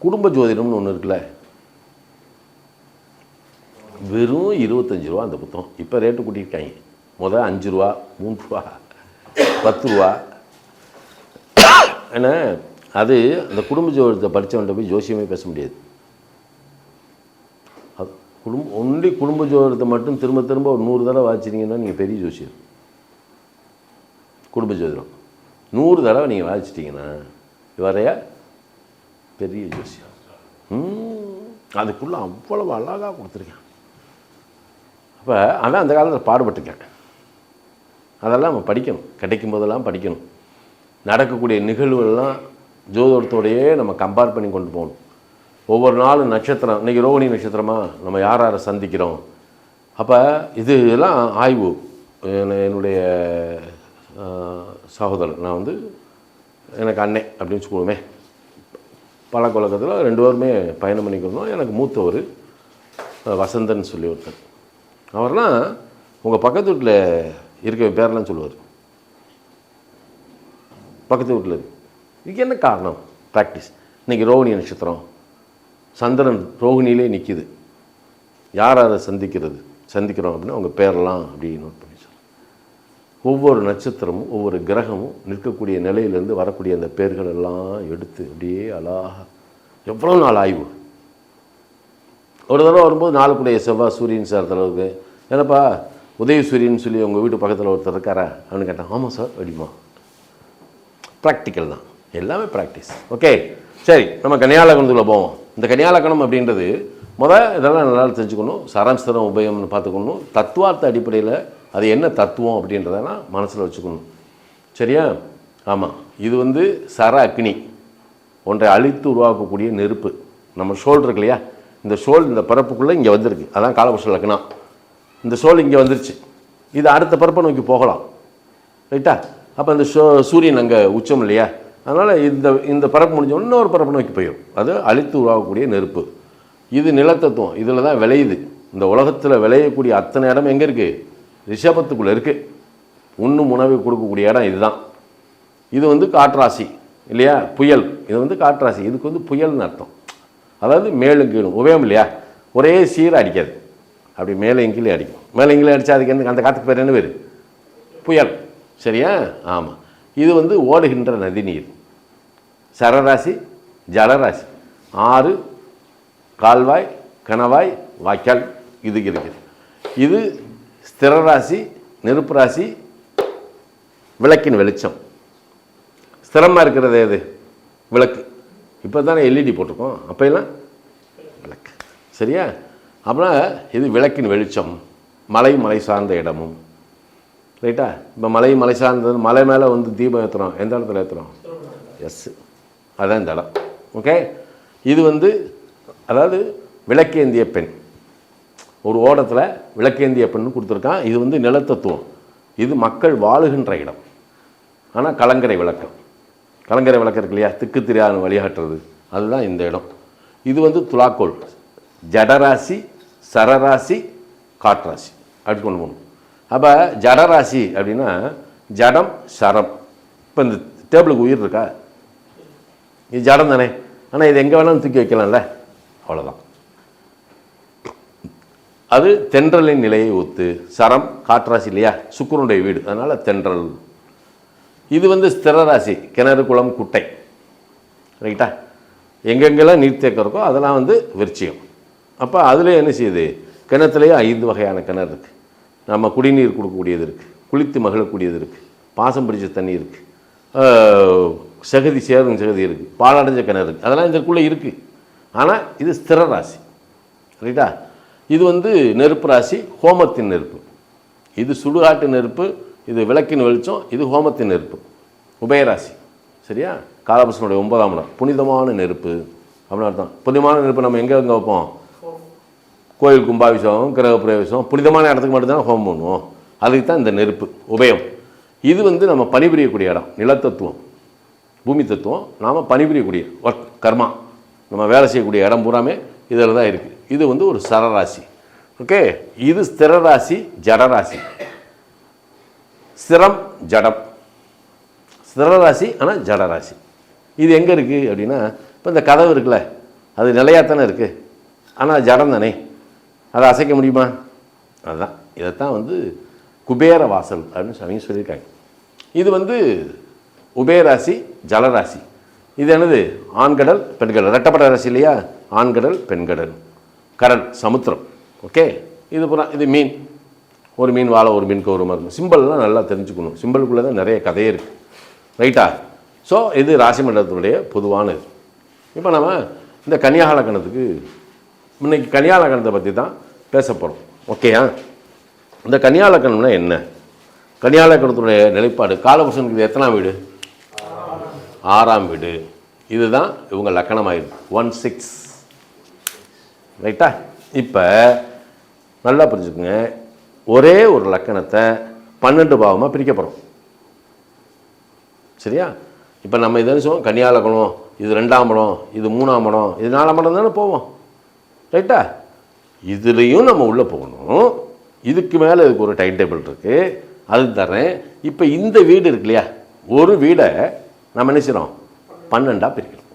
குடும்ப ஜோதிடம்னு ஒன்று இருக்குல்ல, வெறும் 25 ரூபா அந்த புத்தகம். இப்போ ரேட்டு கூட்டியிருக்காங்க. முதல் 5 ரூபா, 3 ரூபா, 10 ரூபா. ஏன்னா அது அந்த குடும்ப ஜோதிடத்தை படித்தவன்கிட்ட போய் ஜோசியமே பேச முடியாது. அது ஒன்லி குடும்ப ஜோதிடத்தை மட்டும் திரும்ப திரும்ப ஒரு 100 தடவை வாசிச்சிட்டிங்கன்னா நீங்கள் பெரிய ஜோசியர். குடும்ப ஜோதிடம் 100 தடவை நீங்கள் வாசிச்சிட்டிங்கன்னா வரையா பெரிய ஜோசியம். அதுக்குள்ளே அவ்வளவு அழகாக கொடுத்துருக்கேன். அப்போ அதான் அந்த காலத்தில் பாடுபட்டுருக்கேன். அதெல்லாம் நம்ம படிக்கணும், கிடைக்கும் போதெல்லாம் படிக்கணும். நடக்கக்கூடிய நிகழ்வுகள்லாம் ஜோதிடத்தோடையே நம்ம கம்பேர் பண்ணி கொண்டு போகணும். ஒவ்வொரு நாளும் நட்சத்திரம், இன்றைக்கி ரோகிணி நட்சத்திரமாக நம்ம யார் யாரை சந்திக்கிறோம், அப்போ இது எல்லாம் ஆய்வு. என்னுடைய சகோதரர், நான் வந்து எனக்கு அண்ணன் அப்படின்னு சொல்லுவோமே, பழக்கவழக்கத்தில் 2 பேருமே பயணம் பண்ணிக்கிறோம். எனக்கு மூத்தவர் வசந்தன் சொல்லி ஒருத்தர். அவர்லாம் உங்கள் பக்கத்து வீட்டில் இருக்க பேரெல்லாம் சொல்லுவார். பக்கத்து வீட்டில் இருக்கு. இதுக்கு என்ன காரணம்? ப்ராக்டிஸ். இன்றைக்கி ரோகிணி நட்சத்திரம், சந்திரன் ரோகிணியிலே நிற்கிது, யார் யாரை சந்திக்கிறோம் அப்படின்னா அவங்க பேரெல்லாம் அப்படி நோட் பண்ணி சொல்லுவோம். ஒவ்வொரு நட்சத்திரமும் ஒவ்வொரு கிரகமும் நிற்கக்கூடிய நிலையிலேருந்து வரக்கூடிய அந்த பேர்கள் எல்லாம் எடுத்து அப்படியே அழகாக எவ்வளோ நாள் ஆய்வு. ஒரு தடவை வரும்போது 4 கூடிய செவ்வாய் சூரியன் சார் தலைவுக்கு, என்னப்பா உதய சூரியன் சொல்லி உங்கள் வீட்டு பக்கத்தில் ஒருத்தர் இருக்காரா அப்படின்னு கேட்டான். ஆமாம் சார் அப்படிமா. ப்ராக்டிக்கல் தான், எல்லாமே ப்ராக்டிஸ். ஓகே, சரி, நம்ம கன்னியாலக்கணத்துக்குள்ளே போவோம். இந்த கன்னியாலக்கணம் அப்படின்றது இதெல்லாம் நல்லா தெரிஞ்சுக்கணும், சாராம்சம் உபயம்னு பார்த்துக்கணும், தத்துவார்த்த அடிப்படையில் அது என்ன தத்துவம் அப்படின்றதெல்லாம் மனசில் வச்சுக்கணும். சரியா? ஆமாம், இது வந்து சர அக்னி, ஒன்றை அழித்து உருவாக்கக்கூடிய நெருப்பு. நம்ம ஷோல் இருக்கு இல்லையா, இந்த ஷோல் இந்த பரப்புக்குள்ளே இங்கே வந்திருக்கு, அதான் காலபுருஷ லக்னம். இந்த ஷோல் இங்கே வந்துருச்சு, இது அடுத்த பரப்பை நோக்கி போகலாம், ரைட்டா? அப்போ இந்த சூரியன் அங்கே உச்சம் இல்லையா, அதனால் இந்த பரப்பு முடிஞ்ச இன்னொரு பரப்பை நோக்கி போயிடும். அது அழித்து உருவாக்கக்கூடிய நெருப்பு. இது நிலத்தத்துவம், இதில் தான் விளையுது. இந்த உலகத்தில் விளையக்கூடிய அத்தனை இடம் எங்கே இருக்குது? ரிஷபத்துக்குள்ளே இருக்குது. உண்ணும் உணவை கொடுக்கக்கூடிய இடம் இதுதான். இது வந்து காற்றாசி இல்லையா, புயல். இது வந்து காற்றாசி, இதுக்கு வந்து புயல்னு அர்த்தம். அதாவது மேலும் கீழும் உபயம் இல்லையா, ஒரே சீராக அடிக்காது, அப்படி மேலே எங்கிலே அடிக்கும். மேலே எங்கிலே அடித்தா அதுக்கு என்ன, அந்த காற்றுக்கு பேர் என்ன பேர்? புயல். சரியா? ஆமாம். இது வந்து ஓடுகின்ற நதி நீர். சரராசி, ஜலராசி, ஆறு, கால்வாய், கணவாய், வாய்க்கால், இது இருக்குது. இது ஸ்திரராசி, நெருப்பு ராசி, விளக்கின் வெளிச்சம். ஸ்திரமாக இருக்கிறது எது? விளக்கு. இப்போ தானே எல்இடி போட்டிருக்கோம், அப்போலாம் விளக்கு. சரியா? அப்புறம் இது விளக்கின் வெளிச்சம். மலை சார்ந்த இடமும், ரைட்டா? இப்போ மலை சார்ந்தது, மலை மேலே வந்து தீபம் ஏற்றுறோம், எந்த இடத்துல ஏற்றுறோம்? எஸ், அதான் இந்த இடம். ஓகே, இது வந்து அதாவது விளக்கேந்திய பெண், ஒரு ஓடத்தில் விளக்கேந்திய பெண்ணு கொடுத்துருக்கான். இது வந்து நிலத்தத்துவம், இது மக்கள் வாழுகின்ற இடம். ஆனால் கலங்கரை விளக்கம் இருக்கு இல்லையா, திக்கு தெரியாத வழிகாட்டுறது, அதுதான் இந்த இடம். இது வந்து துலாக்கோள், ஜடராசி, சரராசி, காற்றாசி, அப்படி கொண்டு போகணும். அப்போ ஜடராசி அப்படின்னா ஜடம் சரம். இப்போ இந்த டேபிளுக்கு உயிர் இருக்கா? இது ஜடம் தானே, ஆனால் இது எங்கே வேணாலும் தூக்கி வைக்கலாம்ல, அவ்வளோதான். அது தென்றலின் நிலையை ஒத்து. சரம் காற்றாசி இல்லையா, சுக்கிரனுடைய வீடு, அதனால் தென்றல். இது வந்து ஸ்திர ராசி, கிணறு குளம் குட்டை, ரைட்டா. எங்கெங்கெல்லாம் நீர்த்தேக்கம் இருக்கோ அதெல்லாம் வந்து விருச்சிகம். அப்போ அதில் என்ன செய்யுது, கிணத்துலேயே 5 வகையான கிணறு இருக்குது. நம்ம குடிநீர் கொடுக்கக்கூடியது இருக்குது, குளித்து மகிழக்கூடியது இருக்குது, பாசம் பிடிச்ச தண்ணி இருக்குது, சகதி சேரும் சகதி இருக்குது, பாலடைஞ்ச கிணறு இருக்குது, அதெல்லாம் இதற்குள்ளே இருக்குது. ஆனால் இது ஸ்திர ராசி, ரைட்டா. இது வந்து நெருப்பு ராசி, ஹோமத்தின் நெருப்பு. இது சுடுகாட்டு நெருப்பு, இது விளக்கின் வெளிச்சம், இது ஹோமத்தின் நெருப்பு, உபயராசி. சரியா. காலபுருஷனுடைய 9ஆம் இடம் புனிதமான நெருப்பு அப்படின்னு அர்த்தம். புனிதமான நெருப்பு நம்ம எங்கே வைப்போம், கோயில் கும்பாபிஷேகம், கிரக பிரவேசம், புனிதமான இடத்துக்கு மட்டும்தான் ஹோமம் பண்ணுவோம். அதுக்கு தான் இந்த நெருப்பு உபயம். இது வந்து நம்ம பணிபுரியக்கூடிய இடம், நிலத்தத்துவம், பூமி தத்துவம். நாம் பணிபுரியக்கூடிய ஒர்க், கர்மா, நம்ம வேலை செய்யக்கூடிய இடம் பூராமே இதில் தான் இருக்குது. இது வந்து ஒரு சரராசி. ஓகே. இது ஸ்திர ராசி, ஜடராசி. ஸ்திரம் ஜடம், ஸ்திரராசி ஆனால் ஜடராசி. இது எங்கே இருக்குது அப்படின்னா, இப்போ இந்த கதவு இருக்குல்ல, அது நிலையாக தானே இருக்குது, ஆனால் ஜடம் தானே, அதை அசைக்க முடியுமா? அதுதான். இதைத்தான் வந்து குபேர வாசல் அப்படின்னு அவங்க சொல்லியிருக்காங்க. இது வந்து உபயராசி, ஜலராசி. இது என்னது, ஆண்கடல் பெண்கடல், ரெட்டப்பட்ட ராசி இல்லையா, ஆண்கடல் பெண்கடல், கடல் சமுத்திரம். ஓகே. இது பூரா இது மீன், ஒரு மீன் வாழை, ஒரு மீனுக்கு ஒரு மருந்து. சிம்பிள்லாம் நல்லா தெரிஞ்சுக்கணும், சிம்பிளுக்குள்ளே தான் நிறைய கதையே இருக்குது, ரைட்டா. ஸோ இது ராசி மண்டலத்தினுடைய பொதுவான இது. இப்போ நம்ம இந்த கன்னியா லக்னத்துக்கு இன்னைக்கு கன்னியா லக்னத்தை பற்றி தான் பேச போகிறோம். ஓகேயா. இந்த கன்னியா லக்னம்னா என்ன, கன்னியா லக்னத்துடைய நிலைப்பாடு, காலபுருஷனுக்கு இது எத்தனாம் வீடு, 6ஆம் வீடு. இதுதான் இவங்க லக்கணமாயிருக்கு, 1-6, ரைட்டா. இப்போ நல்லா புரிஞ்சுக்குங்க, ஒரே ஒரு லக்கணத்தை 12 பாவமாக பிரிக்க போகிறோம். சரியா. இப்போ நம்ம இதை சொல்லுவோம், கன்னியா லக்னம், இது 2ஆம் இடம், இது 3ஆம் இடம், இது 4ஆம் இடம் தானே போவோம், ரைட்டா. இதுலேயும் நம்ம உள்ளே போகணும். இதுக்கு மேலே இதுக்கு ஒரு டைம் டேபிள் இருக்குது, அது தரேன். இப்போ இந்த வீடு இருக்கு இல்லையா, ஒரு வீடை நம்ம என்ன செய்கிறோம், 12ஆக பிரிக்கிறோம்.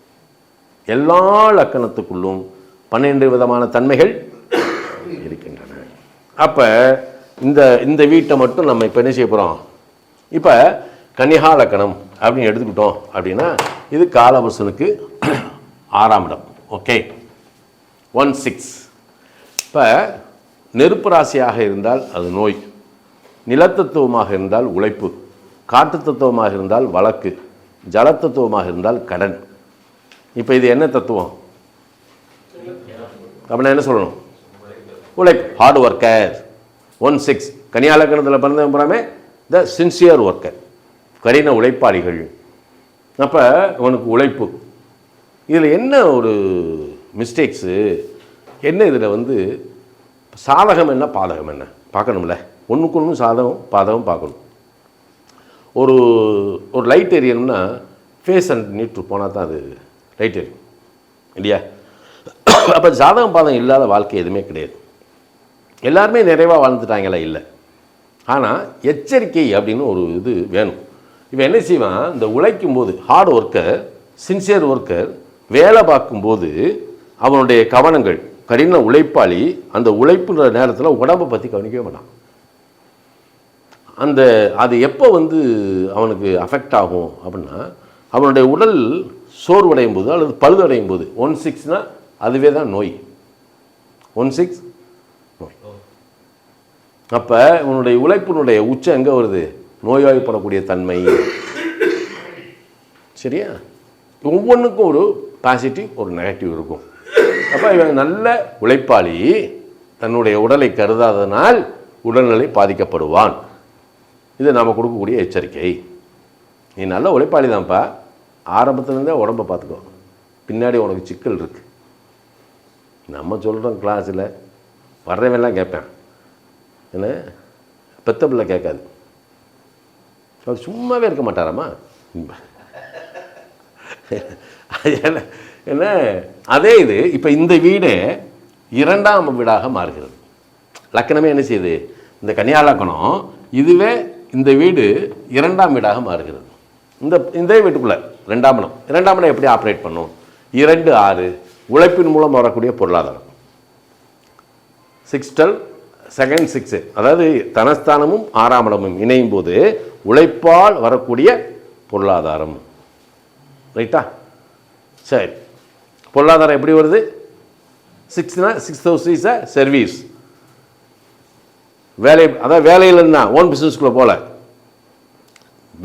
எல்லா லக்கணத்துக்குள்ளும் 12 விதமான தன்மைகள் இருக்கின்றன. அப்போ இந்த வீட்டை மட்டும் நம்ம இப்போ என்ன செய்ய போகிறோம், இப்போ கன்னியா லக்னம் அப்படின்னு எடுத்துக்கிட்டோம் அப்படின்னா இது காலபுருஷனுக்கு 6ஆம் இடம். ஓகே. 1-6. இப்போ நெருப்பு ராசியாக இருந்தால் அது நோய், நிலத்தத்துவமாக இருந்தால் உழைப்பு, காட்டு தத்துவமாக இருந்தால் வழக்கு, ஜலத்தத்துவமாக இருந்தால் கடன். இப்போ இது என்ன தத்துவம் அப்படின்னா என்ன சொல்லணும், உழைப்பு, ஹார்ட் ஒர்க்கர். 1-6 கன்னியா லக்னத்தில் பிறந்த புறாமே த சின்சியர் ஒர்க்கர், கடின உழைப்பாளிகள். அப்போ உனக்கு உழைப்பு. இதில் என்ன ஒரு மிஸ்டேக்ஸு என்ன, இதில் வந்து சாதகம் என்ன பாதகம் என்ன பார்க்கணும்ல, ஒன்றுக்கு ஒன்று சாதகம் பாதகம் பார்க்கணும். ஒரு லைட் எரியணும்னா ஃபேஸ் அண்ட் நீட்டு போனால் தான் அது லைட் எரியும் இல்லையா. அப்போ சாதகம் பாதகம் இல்லாத வாழ்க்கை எதுவுமே கிடையாது. எல்லாருமே நிறைவாக வாழ்ந்துட்டாங்களா, இல்லை. ஆனால் எச்சரிக்கை அப்படின்னு ஒரு இது வேணும். இவன் என்ன செய்வான், இந்த உழைக்கும் போது ஹார்ட் ஒர்க்கர், சின்சியர் ஒர்க்கர், வேலை பார்க்கும்போது அவனுடைய கவனங்கள், கடின உழைப்பாளி, அந்த உழைப்புன்ற நேரத்தில் உடம்பை பற்றி கவனிக்கவே மாட்டான். அது எப்போ வந்து அவனுக்கு அஃபெக்ட் ஆகும் அப்படின்னா, அவனுடைய உடல் சோர்வடையும் போது அல்லது பழுதடையும் போது. 1-6னா அதுவே தான் நோய். 1-6 நோய். அப்போ உன்னுடைய உழைப்பினுடைய உச்சம் எங்கே வருது, நோய்வாய்ப்படக்கூடிய தன்மை. சரியா. ஒவ்வொன்றுக்கும் ஒரு பாசிட்டிவ் ஒரு நெகட்டிவ் இருக்கும். அப்போ இவன் நல்ல உழைப்பாளி, தன்னுடைய உடலை கருதாதனால் உடல்நிலை பாதிக்கப்படுவான். இது நாம் கொடுக்கக்கூடிய எச்சரிக்கை. நீ நல்ல உழைப்பாளி தான்ப்பா, ஆரம்பத்துலேருந்தே உடம்பை பார்த்துக்கோ, பின்னாடி உனக்கு சிக்கல் இருக்குது. நம்ம சொல்கிறோம் கிளாஸில் வர்றவெல்லாம் கேட்பேன், என்ன பெத்த பிள்ளை கேட்காது, அவர் சும்மாவே இருக்க மாட்டாராம்மா. என்ன அதே இது. இப்போ இந்த வீடு 2ஆம் வீடாக மாறுகிறது. லக்கணமே என்ன செய்யுது, இந்த கன்னியா லக்னம், இதுவே இந்த வீடு 2ஆம் வீடாக மாறுகிறது. இந்த வீட்டுக்குள்ளே 2ஆம் இடம். 2ஆம் இடம் எப்படி ஆப்ரேட் பண்ணும், 2-6 உழைப்பின் மூலம் வரக்கூடிய பொருளாதாரம். 6 செகண்ட் 6, அதாவது தனஸ்தானமும் 6ஆம் இடமும் இணையும் போது உழைப்பால் வரக்கூடிய பொருளாதாரம். ரைட்டா? சரி, பொருளாதாரம் எப்படி வருது? 6னா 6th house is a service. வேலை, அதாவது வேலையில் இருந்தால் ஓன் பிஸ்னஸ்குள்ளே போல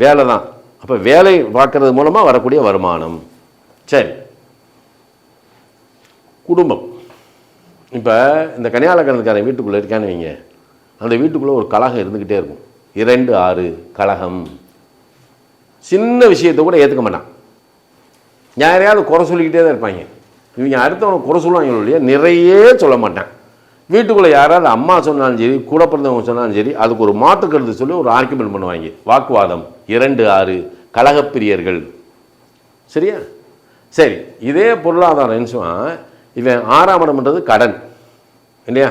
வேலை தான். அப்போ வேலை பார்க்கறது மூலமாக வரக்கூடிய வருமானம். சரி, குடும்பம். இப்போ இந்த கன்னியாலக்கணக்காரன் வீட்டுக்குள்ளே இருக்கான்னு வைங்க, அந்த வீட்டுக்குள்ளே ஒரு கலகம் இருந்துக்கிட்டே இருக்கும். 2 6 கலகம். சின்ன விஷயத்தை கூட ஏற்றுக்க மாட்டான். யாரையாவது குறை சொல்லிக்கிட்டே தான் இருப்பாங்க. இவங்க அடுத்தவனை குறை சொல்லுவாங்க இல்லையா, நிறைய சொல்ல மாட்டேன். வீட்டுக்குள்ளே யாராவது அம்மா சொன்னாலும் சரி, கூட பிறந்தவங்க சொன்னாலும் சரி, அதுக்கு ஒரு மாற்று கருத்து சொல்லி ஒரு ஆர்கியூமெண்ட் பண்ணுவாங்க. வாக்குவாதம். 2 6 கலகப்பிரியர்கள். சரியா? சரி, இதே பொருளாதாரம் என்ன, இவன் 6ஆம் இடம்ன்றது கடன் இல்லையா?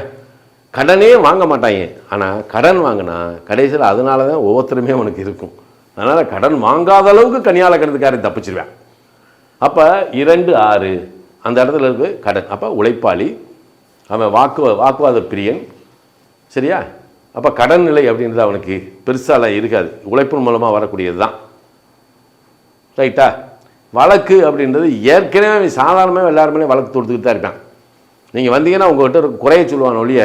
கடனே வாங்க மாட்டாங்க. ஆனால் கடன் வாங்கினா கடைசியில் அதனால தான் ஒவ்வொருத்தருமே அவனுக்கு இருக்கும். அதனால் கடன் வாங்காத அளவுக்கு கன்னியாலக்கணத்துக்காரன் தப்பிச்சிருவேன். அப்போ 2 6 அந்த இடத்துல இருக்கு கடன். அப்போ உழைப்பாளி, அவன் வாக்குவாத பிரியன். சரியா? அப்போ கடன் நிலை அப்படின்றது அவனுக்கு பெருசாலாம் இருக்காது. உழைப்பின் மூலமாக வரக்கூடியது தான். ரைட்டா? வழக்கு அப்படின்றது ஏற்கனவே சாதாரணமாக எல்லாருமே வழக்கு தொடுத்துக்கிட்டு தான் இருப்பான். நீங்கள் வந்தீங்கன்னா உங்கள்கிட்ட குறைய சொல்லுவான் ஒழிய,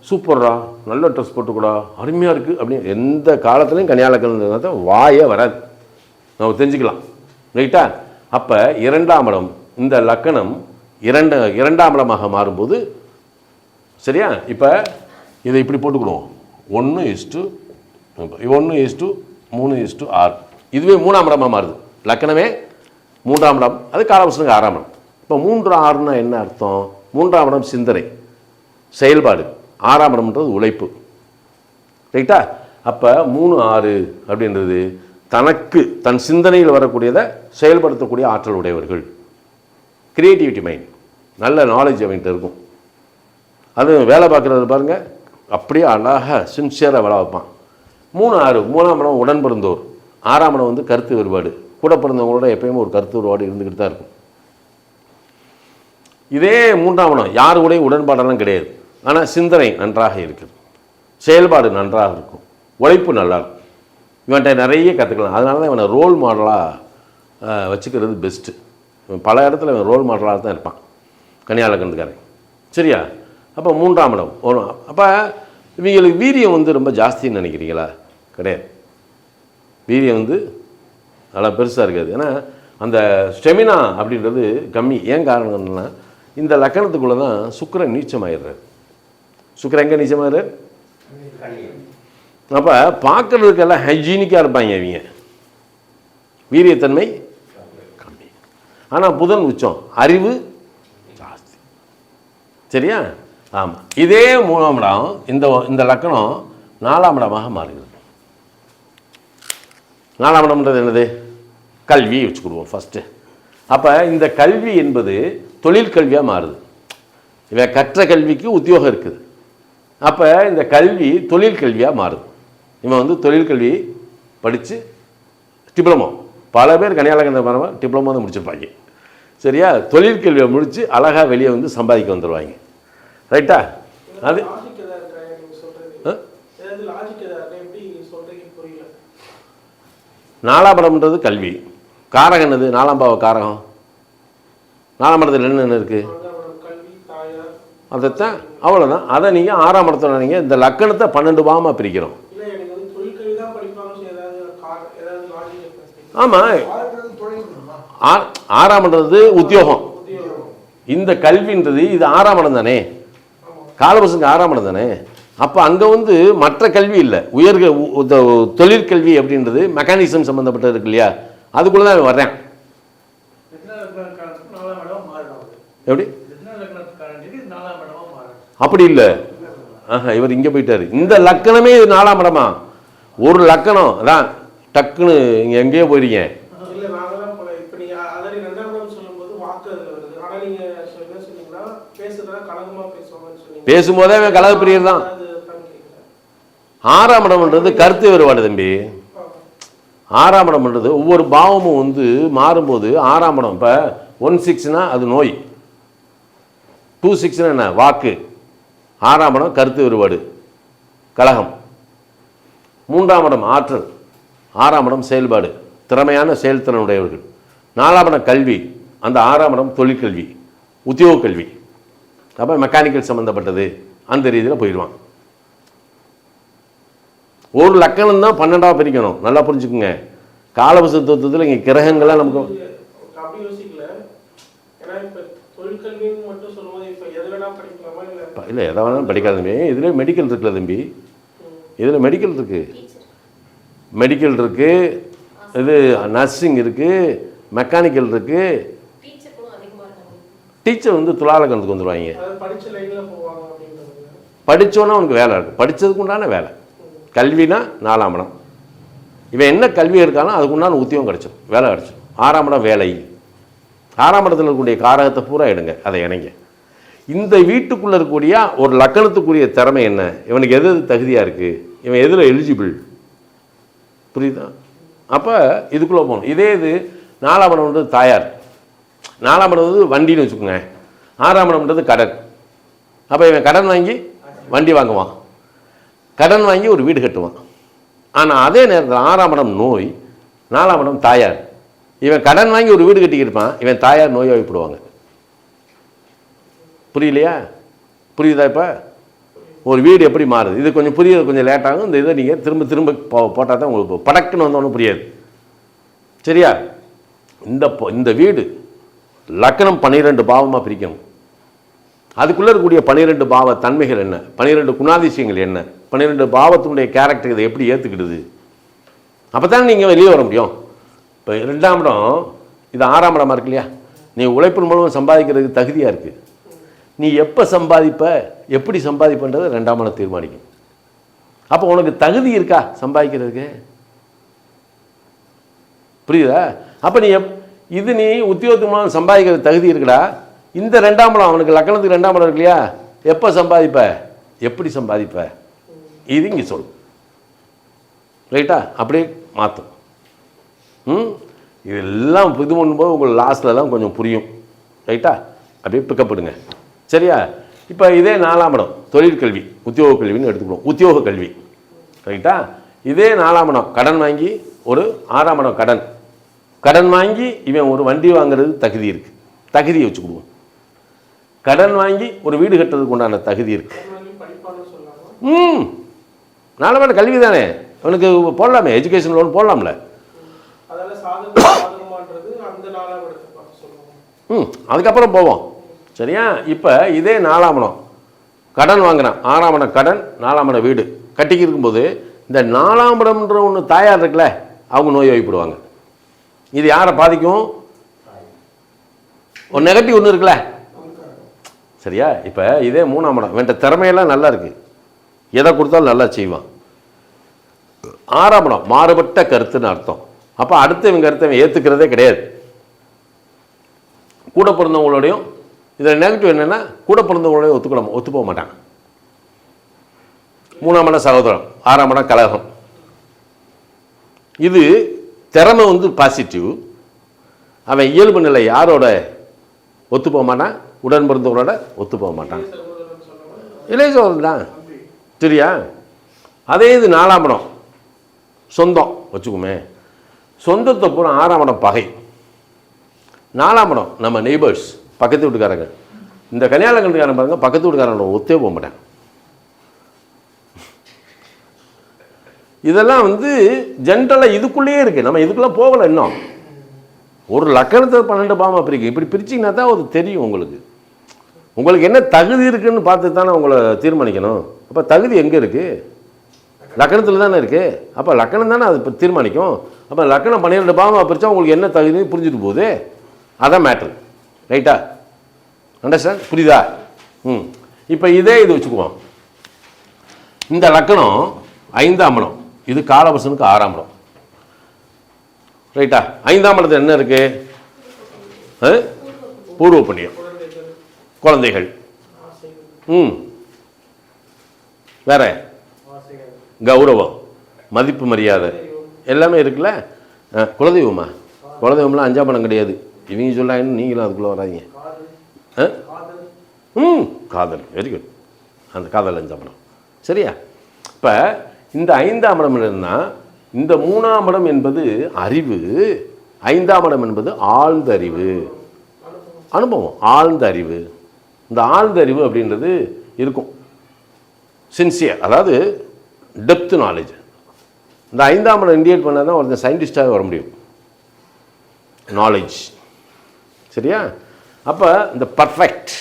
சூப்பர்ரா, நல்ல ட்ரெஸ் போட்டுக்கூடா, அருமையாக இருக்குது அப்படின்னு எந்த காலத்துலையும் கன்னியாலக்கணம் வாயே வராது. நம்ம தெரிஞ்சுக்கலாம். ரைட்டா? அப்போ 2ஆம் இடம், இந்த லக்கணம் 2ஆம் இடமாக மாறும்போது, சரியா? இப்போ இதை இப்படி போட்டுக்கிடுவோம். 1:1:3:6. இதுவே 3ஆம் இடமாக மாறுது. லக்கணமே 3ஆம் இடம், அது காலபுருஷனுக்கு 6ஆம் இடம். இப்போ 3 6னா என்ன அர்த்தம்? 3ஆம் இடம் சிந்தனை, செயல்பாடு. 6ஆம் இடம்ன்றது உழைப்பு. ரைட்டா? அப்போ 3 6 அப்படின்றது தனக்கு தன் சிந்தனையில் வரக்கூடியதை செயல்படுத்தக்கூடிய ஆற்றல் உடையவர்கள். கிரியேட்டிவிட்டி மைண்ட், நல்ல நாலேஜ் அவன்கிட்ட இருக்கும். அது வேலை பார்க்குறது பாருங்கள், அப்படியே அழகாக சின்சியராக வேலை வைப்பான். 3 6 3ஆம் இடம் உடன் பிறந்தோர். 6ஆம் இடம் வந்து கருத்து வேறுபாடு. கூட பிறந்தவங்களோட எப்பயுமே ஒரு கருத்து வேறுபாடு இருந்துக்கிட்டு தான் இருக்கும். இதே 3ஆம் இடம் யாரு கூட உடன்பாடெல்லாம் கிடையாது. ஆனால் சிந்தனை நன்றாக இருக்குது, செயல்பாடு நன்றாக இருக்கும், உழைப்பு நல்லா இருக்கும். இவன்கிட்ட நிறைய கற்றுக்கலாம். அதனால தான் இவனை ரோல் மாடலாக வச்சுக்கிறது பெஸ்ட்டு. பல இடத்துல இவன் ரோல் மாடலாக தான் இருப்பான் கன்னியாலக்கணத்துக்காரன். சரியா? அப்போ 3ஆம் இடம் வரும். அப்போ இவங்களுக்கு வீரியம் வந்து ரொம்ப ஜாஸ்தின்னு நினைக்கிறீங்களா? கிடையாது. வீரியம் வந்து நல்லா பெருசாக இருக்காது. ஏன்னா அந்த ஸ்டெமினா அப்படின்றது கம்மி. ஏன் காரணம் என்னன்னா, இந்த லக்கணத்துக்குள்ளே தான் சுக்கிரன் நீச்சமாயிடுறார். சுக்கிரன் எங்கே நீச்சமாயிடுறார்? அப்போ பார்க்குறதுக்கெல்லாம் ஹைஜீனிக்காக இருப்பாங்க இவங்க, வீரியத்தன்மை கம்மி. ஆனால் புதன் உச்சம், அறிவு ஜாஸ்தி. சரியா? ஆமாம். இதே 3ஆம் இடம் இந்த லக்கணம் 4ஆம் இடமாக மாறுகிறது. 4ஆம் இடம்ன்றது என்னது? கல்வியை வச்சுக்கிடுவோம் ஃபஸ்ட்டு. அப்போ இந்த கல்வி என்பது தொழில் கல்வியாக மாறுது. இவன் கற்ற கல்விக்கு உத்தியோகம் இருக்குது. அப்போ இந்த கல்வி தொழில் கல்வியாக மாறுது. இவன் வந்து தொழில் கல்வி படித்து டிப்ளமோ, பல பேர் கன்னியாலக்கணம் டிப்ளமோ தான் முடிச்சிருப்பாங்க. சரியா? தொழிற்கல்வியை முடித்து அழகாக வெளியே வந்து சம்பாதிக்க வந்துடுவாங்க. ரைட்டா? அது 4ஆம் இடம்ன்றது கல்வி. காரகம் என்னது? 4ஆம் பாவ காரகம். 4ஆம் இடத்துல என்ன இருக்குது? அதைத்தான், அவ்வளோதான். அதை நீங்கள் 6ஆம் இடத்துல நீங்கள் இந்த லக்கணத்தை 12 பாவமாக பிரிக்கிறோம். ஆமாம், 6ஆம் இடம்ன்றது உத்தியோகம். இந்த கல்வின்றது இது 6ஆம் இடம் தானே, காலபுருஷனுக்கு 6ஆம் இடம் தானே. அப்போ அங்கே வந்து மற்ற கல்வி இல்லை, தொழிற்கல்வி அப்படின்றது மெக்கானிசம் சம்மந்தப்பட்டது இருக்கு இல்லையா, அதுக்குள்ளே தான் வர்றேன். எப்படி? அப்படி இல்லை. இவர் இங்கே போயிட்டாரு. இந்த லக்கணமே 4ஆம் இடமா? ஒரு லக்கணம் அதான் டக்குன்னு இங்கே எங்கேயோ போயிருக்கீங்க. பேசும்போதே கலக பிரியர் தான். 6ஆம் இடம்ன்றது கருத்து வேறுபாடு தம்பி. 6ஆம் இடம்ன்றது ஒவ்வொரு பாவமும் வந்து மாறும்போது 6ஆம் இடம். இப்போ 1 6னா அது நோய், 2 6னா என்ன? வாக்கு. 6ஆம் இடம் கருத்து வேறுபாடு கலகம். 3ஆம் இடம் ஆற்றல். 6ஆம் இடம் செயல்பாடு திறமையான செயல்திறன் உடையவர்கள். 4ஆம் இடம் கல்வி, அந்த 6ஆம் இடம் தொழிற்கல்வி உத்தியோக கல்வி. அப்போ மெக்கானிக்கல் சம்மந்தப்பட்டது அந்த ரீதியில் போயிடுவான். ஒரு லக்கணம் தான் 12ஆக பிரிக்கணும். நல்லா புரிஞ்சுக்குங்க. காலபுருஷ தத்துவத்தில் இங்கே கிரகங்கள்லாம் நமக்கு இல்லை எதை வேணாலும் படிக்காத தம்பி. இதில் மெடிக்கல் இருக்குல்ல தம்பி, இதில் மெடிக்கல் இருக்குது, மெடிக்கல் இருக்குது, இது நர்சிங் இருக்குது, மெக்கானிக்கல் இருக்குது. டீச்சர் வந்து துலாலக்கணத்துக்கு வந்துடுவாங்க. படித்தோன்னா அவனுக்கு வேலை இருக்குது, படித்ததுக்கு உண்டான வேலை. கல்வினா 4ஆம் இடம். இவன் என்ன கல்வி இருக்கானோ அதுக்கு உண்டான உத்தியோகம் கிடச்சிடும், வேலை கிடச்சிடும். 6ஆம் இடம் வேலை. 6ஆம் இடத்துல இருக்கக்கூடிய காரகத்தை பூரா எடுங்க, அதை இணைங்க. இந்த வீட்டுக்குள்ளே இருக்கக்கூடிய ஒரு லக்கணத்துக்குரிய திறமை என்ன, இவனுக்கு எது தகுதியாக இருக்குது, இவன் எதில் எலிஜிபிள், புரியுதா? அப்போ இதுக்குள்ளே போகணும். இதே இது 4ஆம் இடம் வந்து தாயார், 4ஆம் இடம் வந்து வண்டின்னு வச்சுக்கோங்க, 6ஆம் இடம்ன்றது கடன். அப்போ இவன் கடன் வாங்கி வண்டி வாங்குவான், கடன் வாங்கி ஒரு வீடு கட்டுவான். ஆனால் அதே நேரத்தில் 6ஆம் இடம் நோய், 4ஆம் இடம் தாயார். இவன் கடன் வாங்கி ஒரு வீடு கட்டிக்கிருப்பான், இவன் தாயார் நோய்வாய்ப்படுவாங்க. புரியலையா? புரியுதா? இப்போ ஒரு வீடு எப்படி மாறுது, இது கொஞ்சம் புரியுது, கொஞ்சம் லேட்டாகும். இந்த இதை நீங்கள் திரும்ப திரும்ப போட்டால் தான் உங்களுக்கு படக்குன்னு வந்தோன்னு புரியாது. சரியா? இந்த வீடு லக்கணம் 12 பாவமாக பிரிக்கணும். அதுக்குள்ளே இருக்கக்கூடிய 12 பாவ தன்மைகள் என்ன, 12 குணாதிசயங்கள் என்ன, 12 பாவத்தினுடைய கேரக்டர் இதை எப்படி ஏற்றுக்கிடுது, அப்போ தான் நீங்கள் வெளியே வர முடியும். இப்போ 2ஆம் இடம் இது 6ஆம் இடமா இருக்கு இல்லையா, நீ உழைப்பின் மூலம் சம்பாதிக்கிறதுக்கு தகுதியாக இருக்குது. நீ எப்போ சம்பாதிப்ப, எப்படி சம்பாதிப்பன்றது 2ஆம் இடம் தீர்மானிக்கும். அப்போ உனக்கு தகுதி இருக்கா சம்பாதிக்கிறதுக்கு, புரியுதா? அப்போ நீ இது நீ உத்தியோகத்தின் மூலம் சம்பாதிக்கிறது தகுதி இருக்குடா. இந்த 2ஆம் இடம் அவனுக்கு லக்கணத்துக்கு 2ஆம் இடம் இருக்கு இல்லையா, எப்போ சம்பாதிப்ப, எப்படி சம்பாதிப்ப, இது இங்கே சொல். ரைட்டா? அப்படியே மாற்றும். இதெல்லாம் இது பண்ணும்போது உங்களுக்கு லாஸ்ட்லலாம் கொஞ்சம் புரியும். ரைட்டா? அப்படியே பிக்கப்படுங்க. சரியா? இப்போ இதே 4ஆம் இடம் தொழிற்கல்வி உத்தியோக கல்வின்னு எடுத்துக்கிறோம், உத்தியோக கல்வி. ரைட்டா? இதே 4ஆம் இடம் கடன் வாங்கி ஒரு 6ஆம் இடம் கடன், கடன் வாங்கி இவன் ஒரு வண்டி வாங்குறது தகுதி இருக்குது, தகுதியை வச்சுக்கிடுவோம். கடன் வாங்கி ஒரு வீடு கட்டுறதுக்கு உண்டான தகுதி இருக்கு. 4ஆம் இடம் கல்வி தானே, அவனுக்கு போடலாமே, எஜுகேஷன் லோன் போடலாம்ல. அதுக்கப்புறம் போவோம். சரியா? இப்போ இதே 4ஆம் இடம் கடன் வாங்கினான், 6ஆம் இடம் கடன், 4ஆம் இடம் வீடு கட்டிக்கு இருக்கும்போது இந்த 4ஆம் இடம்ன்ற ஒன்று தாயார் இருக்குல்ல, அவங்க நோய் வாய்ப்படுவாங்க. இது யாரை பாதிக்கும்? ஒரு நெகட்டிவ் ஒன்று இருக்குல்ல. சரியா? இப்போ இதே 3ஆம் இடம் வேண்ட திறமையெல்லாம் நல்லா இருக்குது, எதை கொடுத்தாலும் நல்லா செய்வான். 6ஆம் இடம் மாறுபட்ட கருத்துன்னு அர்த்தம். அப்போ அடுத்தவங்க கருத்தை ஏற்றுக்கிறதே கிடையாது. கூட பிறந்தவங்களோடையும் இதில் நெகட்டிவ் என்னென்னா கூட பிறந்தவங்களோடையும் ஒத்து போக மாட்டான். 3ஆம் இடம் சகோதரம், 6ஆம் இடம் கலகம். இது திறமை வந்து பாசிட்டிவ். அவன் இயல்பு நிலை யாரோட ஒத்து போக மாட்டான், உடன் பிறந்தவங்களோட ஒத்து போக மாட்டான், இளைய சகோதரன் தான். சரியா? அதே இது 4ஆம் இடம் சொந்தம் வச்சுக்குமே, சொந்தத்தை பூரா 6ஆம் இடம் பகை, 4ஆம் இடம் நம்ம நெய்பர்ஸ் பக்கத்து வீட்டுக்காரங்க. இந்த கல்யாணக்காரன் பாருங்க, பக்கத்து வீட்டுக்காரங்களோட ஒத்தே போக மாட்டேன். இதெல்லாம் வந்து ஜென்ரலாக இதுக்குள்ளேயே இருக்குது, நம்ம இதுக்குள்ளே போகலை இன்னும். ஒரு லக்கணத்தை 12 பாவமாக பிரிக்கும். இப்படி பிரிச்சிங்கன்னா தான் அது தெரியும் உங்களுக்கு, உங்களுக்கு என்ன தகுதி இருக்குதுன்னு பார்த்து தானே உங்களை தீர்மானிக்கணும். அப்போ தகுதி எங்கே இருக்குது? லக்கணத்தில் தானே இருக்குது. அப்போ லக்கணம் தானே அது இப்போ தீர்மானிக்கும். அப்போ லக்கணம் 12 பாவமாக பிரித்தா உங்களுக்கு என்ன தகுதின்னு புரிஞ்சுட்டு போகுது, அதான் மேட்ரு. ரைட்டா? அண்டர்ஸ்டாண்ட்? புரியுதா? இப்போ இதே இது வச்சுக்குவோம். இந்த லக்கணம் 5ஆம் இடம், இது காலபுருஷனுக்கு 6ஆம் இடம். ரைட்டா? 5ஆம் இடத்துல என்ன இருக்கு? பூர்வ புண்ணியம், குழந்தைகள், வேற கௌரவம், மதிப்பு, மரியாதை எல்லாமே இருக்குல்ல. குலதெய்வமா? குலதெய்வம்லாம் 5ஆம் இடம் கிடையாது. இவங்க சொல்லாங்கன்னு நீங்களும் அதுக்குள்ளே வராதிங்க. காதல், வெரி குட். அந்த காதல் 5ஆம் இடம். சரியா? இப்போ இந்த 5ஆம் இடம் என்னன்னா, இந்த 3ஆம் இடம் என்பது அறிவு, 5ஆம் இடம் என்பது ஆழ்ந்த அறிவு, அனுபவம், ஆழ்ந்த அறிவு. இந்த ஆழ்ந்த அறிவு அப்படின்றது இருக்கும், சின்சியர், அதாவது டெப்த் நாலேஜ். இந்த 5ஆம் இடம் இண்டிகேட் பண்ணால் தான் ஒருத்தர் சயின்டிஸ்டாக வர முடியும், நாலேஜ். சரியா? அப்போ இந்த பர்ஃபெக்ட்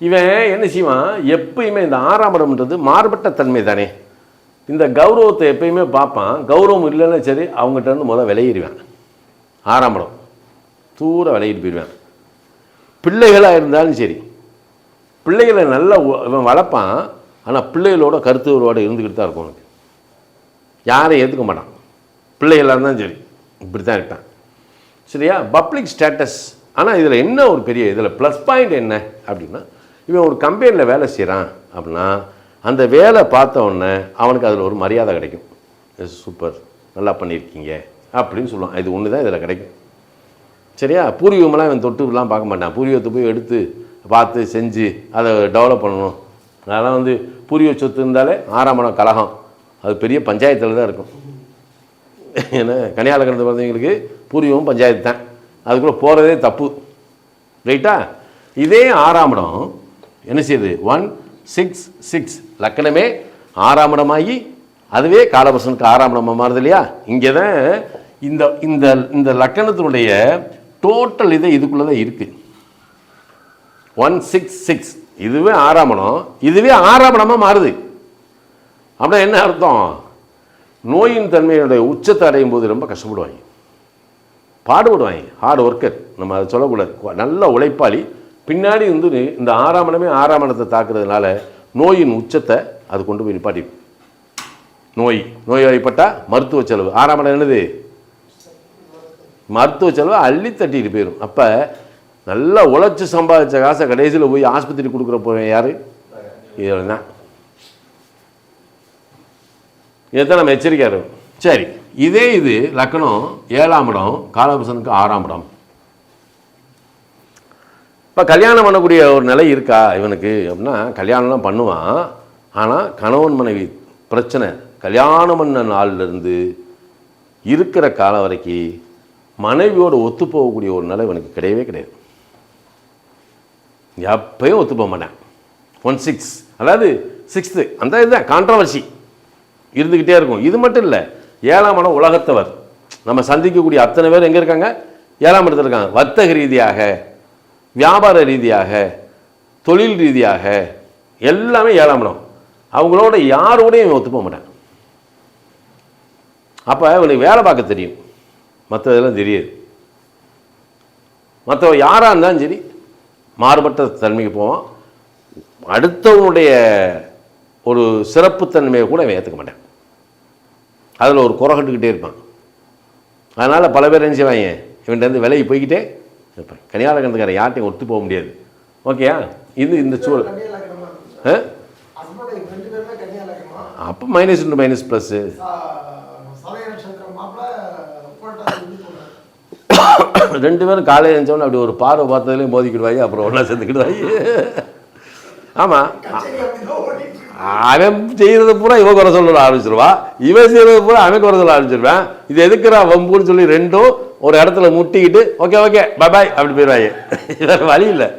இவன் என்ன செய்வான், எப்பயுமே இந்த 6ஆம் இடம்ன்றது மாறுபட்ட தன்மை தானே. இந்த கௌரவத்தை எப்பயுமே பார்ப்பான். கௌரவம் இல்லைன்னா சரி, அவங்ககிட்ட இருந்து முதல் விளையிடுவேன். 6ஆம் இடம் தூர விளையிட்டு போயிடுவேன். பிள்ளைகளாக இருந்தாலும் சரி, பிள்ளைகளை நல்லா இவன் வளர்ப்பான். ஆனால் பிள்ளைகளோட கருத்து ஒருவாடு இருந்துக்கிட்டு தான் இருக்கும். அவனுக்கு யாரையும் ஏற்றுக்க மாட்டான். பிள்ளைகளாக இருந்தாலும் சரி இப்படி தான் இருப்பான். சரியா? Public status. ஆனால் இதில் என்ன ஒரு பெரிய இதில் ப்ளஸ் பாயிண்ட் என்ன அப்படின்னா, இவன் ஒரு கம்பெனியில் வேலை செய்கிறான் அப்படின்னா அந்த வேலை பார்த்த உடனே அவனுக்கு அதில் ஒரு மரியாதை கிடைக்கும். சூப்பர், நல்லா பண்ணியிருக்கீங்க அப்படின்னு சொல்லுவான். இது ஒன்று தான் இதில் கிடைக்கும். சரியா? பூர்வீகமெல்லாம் இவன் தொட்டுலாம் பார்க்க மாட்டான். பூர்வீகத்தை போய் எடுத்து பார்த்து செஞ்சு அதை டெவலப் பண்ணணும். அதெல்லாம் பூர்வீக சொத்து இருந்தாலே 6ஆம் இடம் கலகம், அது பெரிய பஞ்சாயத்தில் தான் இருக்கும். ஏன்னா கன்னியா லக்னத்தை பார்த்தவங்களுக்கு பூர்வீகம் பஞ்சாயத்து தான், அதுக்குள்ளே போகிறதே தப்பு. ரைட்டா? இதே 6ஆம் இடம் என்ன செய்யுது, 1 6 6 லக்கணமே 6ஆம் இடமாகி அதுவே காலபுருஷனுக்கு 6ஆம் இடமாக மாறுது இல்லையா? இங்கே தான் இந்த இந்த இந்த லக்கணத்தினுடைய டோட்டல் இதே இதுக்குள்ளே தான் இருக்குது. 1 6 6 இதுவே 6ஆம் இடம், இதுவே 6ஆம் இடமாக மாறுது. அப்படின்னா என்ன அர்த்தம், நோயின் தன்மையுடைய உச்சத்தை அடையும் போது ரொம்ப கஷ்டப்படுவாங்க, பாடுபடுவாங்க. ஹார்ட் ஒர்க்கர், நம்ம அதை சொல்லக்கூடாது, நல்ல உழைப்பாளி. பின்னாடி இந்த 6ஆம் இடமே 6ஆம் இடத்தை தாக்குறதுனால நோயின் உச்சத்தை அது கொண்டு போய் நிப்பாட்டி. நோய்வாய்ப்பட்டால் மருத்துவ செலவு, 6ஆம் இடம் என்னது, மருத்துவ செலவு அள்ளி தட்டிட்டு போயிடும். அப்போ நல்லா உழைச்சி சம்பாதிச்ச காசை கடைசியில் போய் ஆஸ்பத்திரி கொடுக்குற போகிறேன் யார், இதில் தான். இதைத்தான் நம்ம எச்சரிக்கையாக. சரி, இதே இது லக்னம் 7ஆம் இடம் காலபுருஷனுக்கு 6ஆம் இடம். இப்போ கல்யாணம் பண்ணக்கூடிய ஒரு நிலை இருக்கா இவனுக்கு அப்படின்னா, கல்யாணம்லாம் பண்ணுவான். ஆனால் கணவன் மனைவி பிரச்சனை, கல்யாணம் பண்ண நாள்லேருந்து இருக்கிற காலம் வரைக்கும் மனைவியோடு ஒத்து போகக்கூடிய ஒரு நிலை இவனுக்கு கிடையவே கிடையாது. எப்பயும் ஒத்து போக மாட்டேன். 1 6 அதாவது 6th அந்த இதுதான் கான்ட்ரவர்சி இருந்துக்கிட்டே இருக்கும். இது மட்டும் இல்லை, 7ஆம் இடம் உலகத்தவர். நம்ம சந்திக்கக்கூடிய அத்தனை பேர் எங்கே இருக்காங்க, 7ஆம் இடத்துல இருக்காங்க. வர்த்தக ரீதியாக, வியாபார ரீதியாக, தொழில் ரீதியாக எல்லாமே 7ஆம் இடம். அவங்களோட யாரோடையும் இவன் ஒத்து போக மாட்டான். அப்போ இவனுக்கு வேலை பார்க்க தெரியும், மற்றதெல்லாம் தெரியாது. மற்றவ யாராக இருந்தாலும் சரி மாறுபட்ட தன்மைக்கு போவான். அடுத்தவனுடைய ஒரு சிறப்புத்தன்மையை கூட இவன் ஏற்றுக்க மாட்டான். அதில் ஒரு குறை கட்டுக்கிட்டே இருப்பான். அதனால் பல பேர் என்ன செய்வாங்க, இவன்ட்டு விலகி போய்கிட்டே இருப்பான். கன்னியா லக்னத்துக்காரன் யார்ட்டையும் ஒத்து போக முடியாது. ஓகேயா? இது இந்த சூழல். அப்போ -2 -+. ரெண்டு பேரும் காலையில் எழுந்தோன்னு அப்படி ஒரு பார்வை பார்த்ததுலேயும் மோதிக்கிடுவாங்க, அப்புறம் ஒன்றா சேர்ந்துக்கிடுவாங்க. ஆமாம், அவன் செய்கிறது பூரா இவன் குறை சொல்ல ஆரம்பிச்சிருவா, இவன் செய்கிறது பூரா அவன் குறை சொல்ல ஆரம்பிச்சிருவேன். இது எதுக்குறா வம்புன்னு சொல்லி ரெண்டும் ஒரு இடத்துல முட்டிக்கிட்டு ஓகே ஓகே பை பாய் அப்படி போயிடுவாங்க. வேறு வழி இல்லை.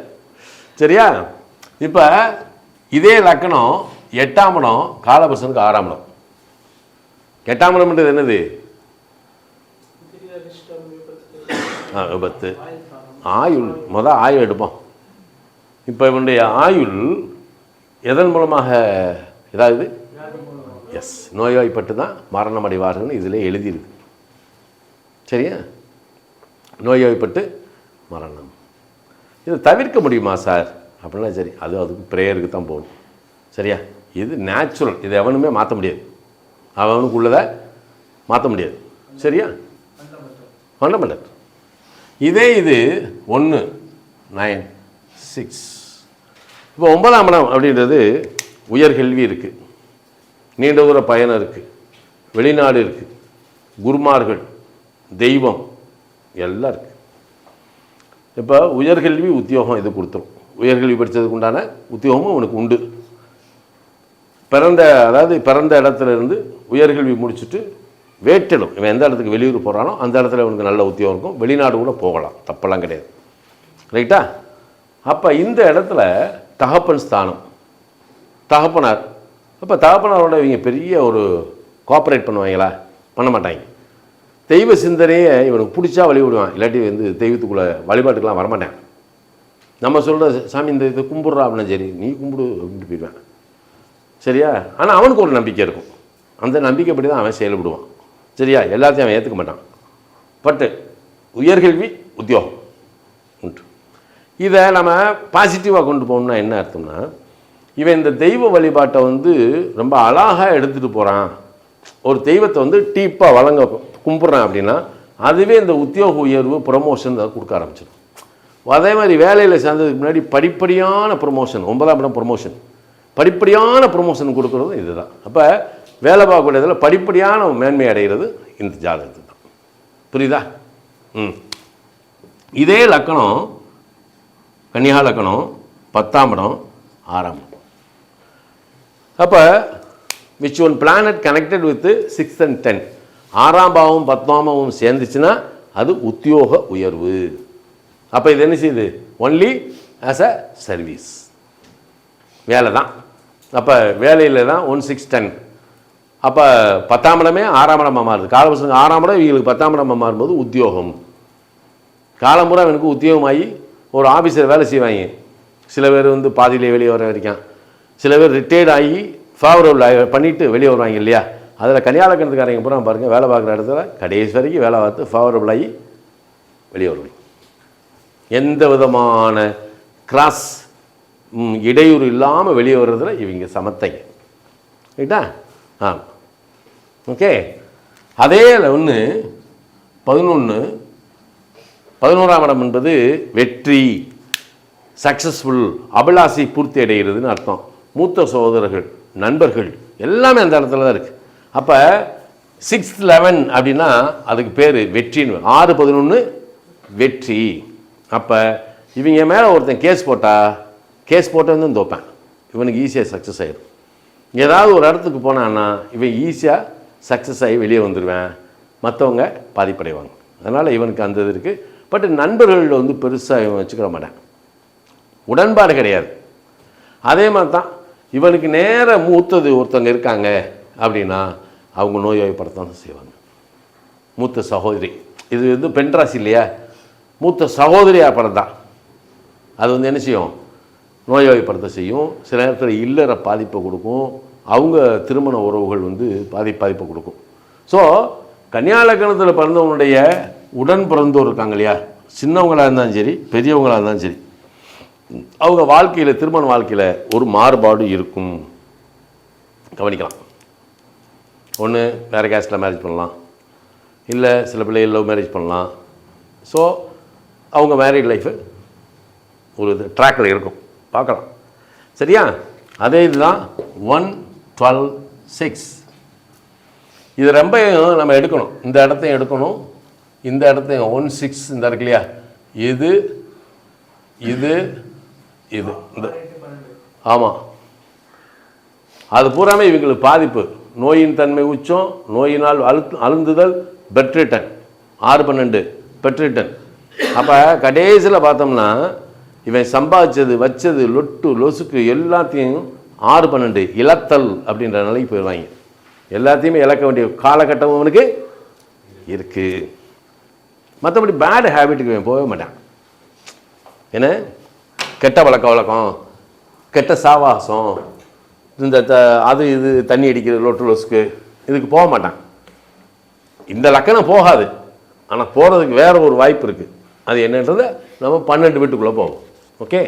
சரியா? இப்போ இதே லக்கணம் 8ஆம் இடம் காலபுருஷனுக்கு 6ஆம் இடம். 8ஆம் இடம்ன்றது என்னது, விபத்து, ஆயுள். ஆயுள் எடுப்போம். இப்போ இவனுடைய ஆயுள் எதன் மூலமாக ஏதாவது எஸ் நோய்வாய்ப்பட்டு தான் மரணம் அடைவார்கள்னு இதில் எழுதியிருக்கு. சரியா? நோய்வாய்ப்பட்டு மரணம். இதை தவிர்க்க முடியுமா சார் அப்படின்னா, சரி, அதுக்கு ப்ரேயருக்கு தான் போகணும். சரியா? இது நேச்சுரல், இதை எவனுமே மாற்ற முடியாது, அவனுக்கு உள்ளதை மாற்ற முடியாது. சரியா? ஃபண்டமெண்டல். இதே இது 1 9 6. இப்போ 9ஆம் இடம் அப்படின்றது உயர்கல்வி இருக்குது, நீண்ட தூர பயணம் இருக்குது, வெளிநாடு இருக்குது, குருமார்கள், தெய்வம் எல்லாம் இருக்குது. இப்போ உயர்கல்வி உத்தியோகம் இது கொடுத்துரும். உயர்கல்வி படித்ததுக்கு உண்டான உத்தியோகமும் இவனுக்கு உண்டு. பிறந்த இடத்துல இருந்து உயர்கல்வி முடிச்சுட்டு வேட்டிடும். இவன் எந்த இடத்துக்கு வெளியூர் போகிறானோ அந்த இடத்துல இவனுக்கு நல்ல உத்தியோகம் இருக்கும். வெளிநாடு கூட போகலாம், தப்பெல்லாம் கிடையாது. ரைட்டா? அப்போ இந்த இடத்துல தகப்பன் ஸ்தானம், தகப்பனார். அப்போ தகப்பனாரோட இவங்க பெரிய ஒரு கோஆப்ரேட் பண்ணுவாங்களா? பண்ண மாட்டாங்க. தெய்வ சிந்தனையை இவனுக்கு பிடிச்சா வழி விடுவான், இல்லாட்டி தெய்வத்துக்குள்ளே வழிபாட்டுக்கெலாம் வரமாட்டேன். நம்ம சொல்கிற சாமி இந்த இதை கும்பிட்றா அப்படின்னா சரி நீ கும்பிடு அப்படின்ட்டு போயிடுவேன். சரியா? ஆனால் அவனுக்கு ஒரு நம்பிக்கை இருக்கும். அந்த நம்பிக்கைப்படி தான் அவன் செயல்படுவான். சரியா? எல்லாத்தையும் அவன் ஏற்றுக்க மாட்டான். பட்டு உயர்கல்வி உத்தியோகம் உண்டு. இதை நம்ம பாசிட்டிவாக கொண்டு போகணும்னா என்ன அர்த்தம்னா, இவன் இந்த தெய்வ வழிபாட்டை ரொம்ப அழகாக எடுத்துகிட்டு போகிறான். ஒரு தெய்வத்தை டீப்பாக வழங்க கும்பிட்றான் அப்படின்னா அதுவே இந்த உத்தியோக உயர்வு ப்ரொமோஷன் கொடுக்க ஆரம்பிச்சிடும். அதே மாதிரி வேலையில் சேர்ந்ததுக்கு முன்னாடி படிப்படியான ப்ரொமோஷன், 9ஆம் இடம் ப்ரொமோஷன், படிப்படியான ப்ரொமோஷன் கொடுக்குறது இதுதான். அப்போ வேலை பார்க்கக்கூடியதில் படிப்படியான மேன்மை அடைகிறது இந்த ஜாதகத்துக்கு தான். புரியுதா? இதே லக்கணம் கன்னியா லக்கணம் 10ஆம் இடம் 6ஆம் இடம். அப்போ which one planet connected with 6 and 10, 6ஆம் பாவமும் 10ஆம் பாவமும் சேர்ந்துச்சுன்னா அது உத்தியோக உயர்வு. அப்போ இது என்ன செய்யுது? ஒன்லி ஆஸ் அ சர்வீஸ், வேலை தான். அப்போ வேலையில் தான் 1 6 10. அப்போ 10ஆம் இடமே 6ஆம் இடமாக மாறுது. காலபுருஷனுக்கு 6ஆம் இடம், இவங்களுக்கு 10ஆம் இடமாக மாறும்போது உத்தியோகம். காலம்புறம் அவனுக்கு உத்தியோகமாகி ஒரு ஆஃபீஸில் வேலை செய்வாங்க. சில பேர் பாதியிலே வெளியே வர வரைக்கும், சில பேர் ரிட்டையர்ட் ஆகி ஃபேவரபிள் பண்ணிவிட்டு வெளியே வருவாங்க இல்லையா? அதில் கன்னியாலக்கணத்துக்காரங்க பூரா பாருங்கள், வேலை பார்க்குற இடத்துல கடைசி வரைக்கும் வேலை பார்த்து ஃபேவரபிள் ஆகி வெளியே வருவாங்க. எந்த விதமான கிராஸ் இடையூறு இல்லாமல் வெளியே வர்றதுல இவங்க சமத்தைங்க. ரைட்டா? ஓகே. அதே 11ஆம் இடம் என்பது வெற்றி, சக்ஸஸ்ஃபுல், அபிலாஷை பூர்த்தி அடைகிறதுன்னு அர்த்தம். மூத்த சகோதரர்கள், நண்பர்கள் எல்லாமே அந்த இடத்துல தான் இருக்குது. அப்போ 6 11 அப்படின்னா அதுக்கு பேர் வெற்றின்னு. 6 11 வெற்றி. அப்போ இவங்க மேலே ஒருத்தன் கேஸ் போட்டு தோப்பேன், இவனுக்கு ஈஸியாக சக்ஸஸ் ஆகிடும். ஏதாவது ஒரு இடத்துக்கு போனான்னா இவன் ஈஸியாக சக்ஸஸ் ஆகி வெளியே வந்துடுவேன், மற்றவங்க பாதிப்படைவாங்க. அதனால் இவனுக்கு அந்த இது இருக்குது. பட் நண்பர்கள் பெருசாக இவன் வச்சுக்கிற மாட்டேன், உடன்பாடு கிடையாது. அதே மாதிரி தான் இவனுக்கு நேர மூத்தது ஒருத்தவங்க இருக்காங்க அப்படின்னா அவங்க நோய்வாய்ப்படுத்தான் செய்வாங்க. மூத்த சகோதரி, இது பெண்ராசி இல்லையா? மூத்த சகோதரியாக பிறந்தா அது என்ன செய்யும்? நோய்வாய்ப்படுத்த செய்யும். சில நேரத்தில் இல்லற பாதிப்பை கொடுக்கும். அவங்க திருமண உறவுகள் பாதிப்பை கொடுக்கும். ஸோ கன்னியா லக்னத்தில் பிறந்தவனுடைய உடன் பிறந்தோர் இருக்காங்க இல்லையா? சின்னவங்களாக இருந்தாலும் சரி பெரியவங்களாக இருந்தாலும் சரி, அவங்க வாழ்க்கையில் திருமண வாழ்க்கையில் ஒரு மாறுபாடு இருக்கும். கவனிக்கலாம். ஒன்று வேறு கேஸ்டில் மேரேஜ் பண்ணலாம், இல்லை சில பிள்ளைகள் லவ் மேரேஜ் பண்ணலாம். ஸோ அவங்க மேரிட் லைஃபு ஒரு ட்ராக்கில் இருக்கும், பார்க்கலாம். சரியா? அதே இதுதான் 1 12 6. இது ரொம்ப நம்ம எடுக்கணும். இந்த இடத்தையும் எடுக்கணும், இந்த இடத்தையும் 1 6 இந்த இருக்கு இல்லையா? இது இது இது இந்த ஆமாம், அது பூராமே இவங்களுக்கு பாதிப்பு. நோயின் தன்மை உச்சம், நோயினால் அழுந்துதல், பெட்ரிட்டன் 6 12 பெட்ரிட்டன். அப்போ கடைசியில் பார்த்தோம்னா இவன் சம்பாதிச்சது வச்சது லொட்டு லொசுக்கு எல்லாத்தையும் 6 12 இழத்தல் அப்படின்ற நிலைக்கு போயிடுவாங்க. எல்லாத்தையுமே இழக்க வேண்டிய காலகட்டம் அவனுக்கு இருக்குது. மற்றபடி பேட் ஹேபிட்டுக்கு இவன் போகவே மாட்டான். ஏன்னா கெட்ட வழக்கம், கெட்ட சாவாசம், இந்த அது இது தண்ணி அடிக்கிற லொட்டு லொசுக்கு இதுக்கு போக மாட்டான். இந்த லக்கணம் போகாது, ஆனால் போகிறதுக்கு வேறு ஒரு வாய்ப்பு இருக்குது. அது என்னன்றதை நம்ம 12 வீட்டுக்குள்ளே போவோம். ஓகே.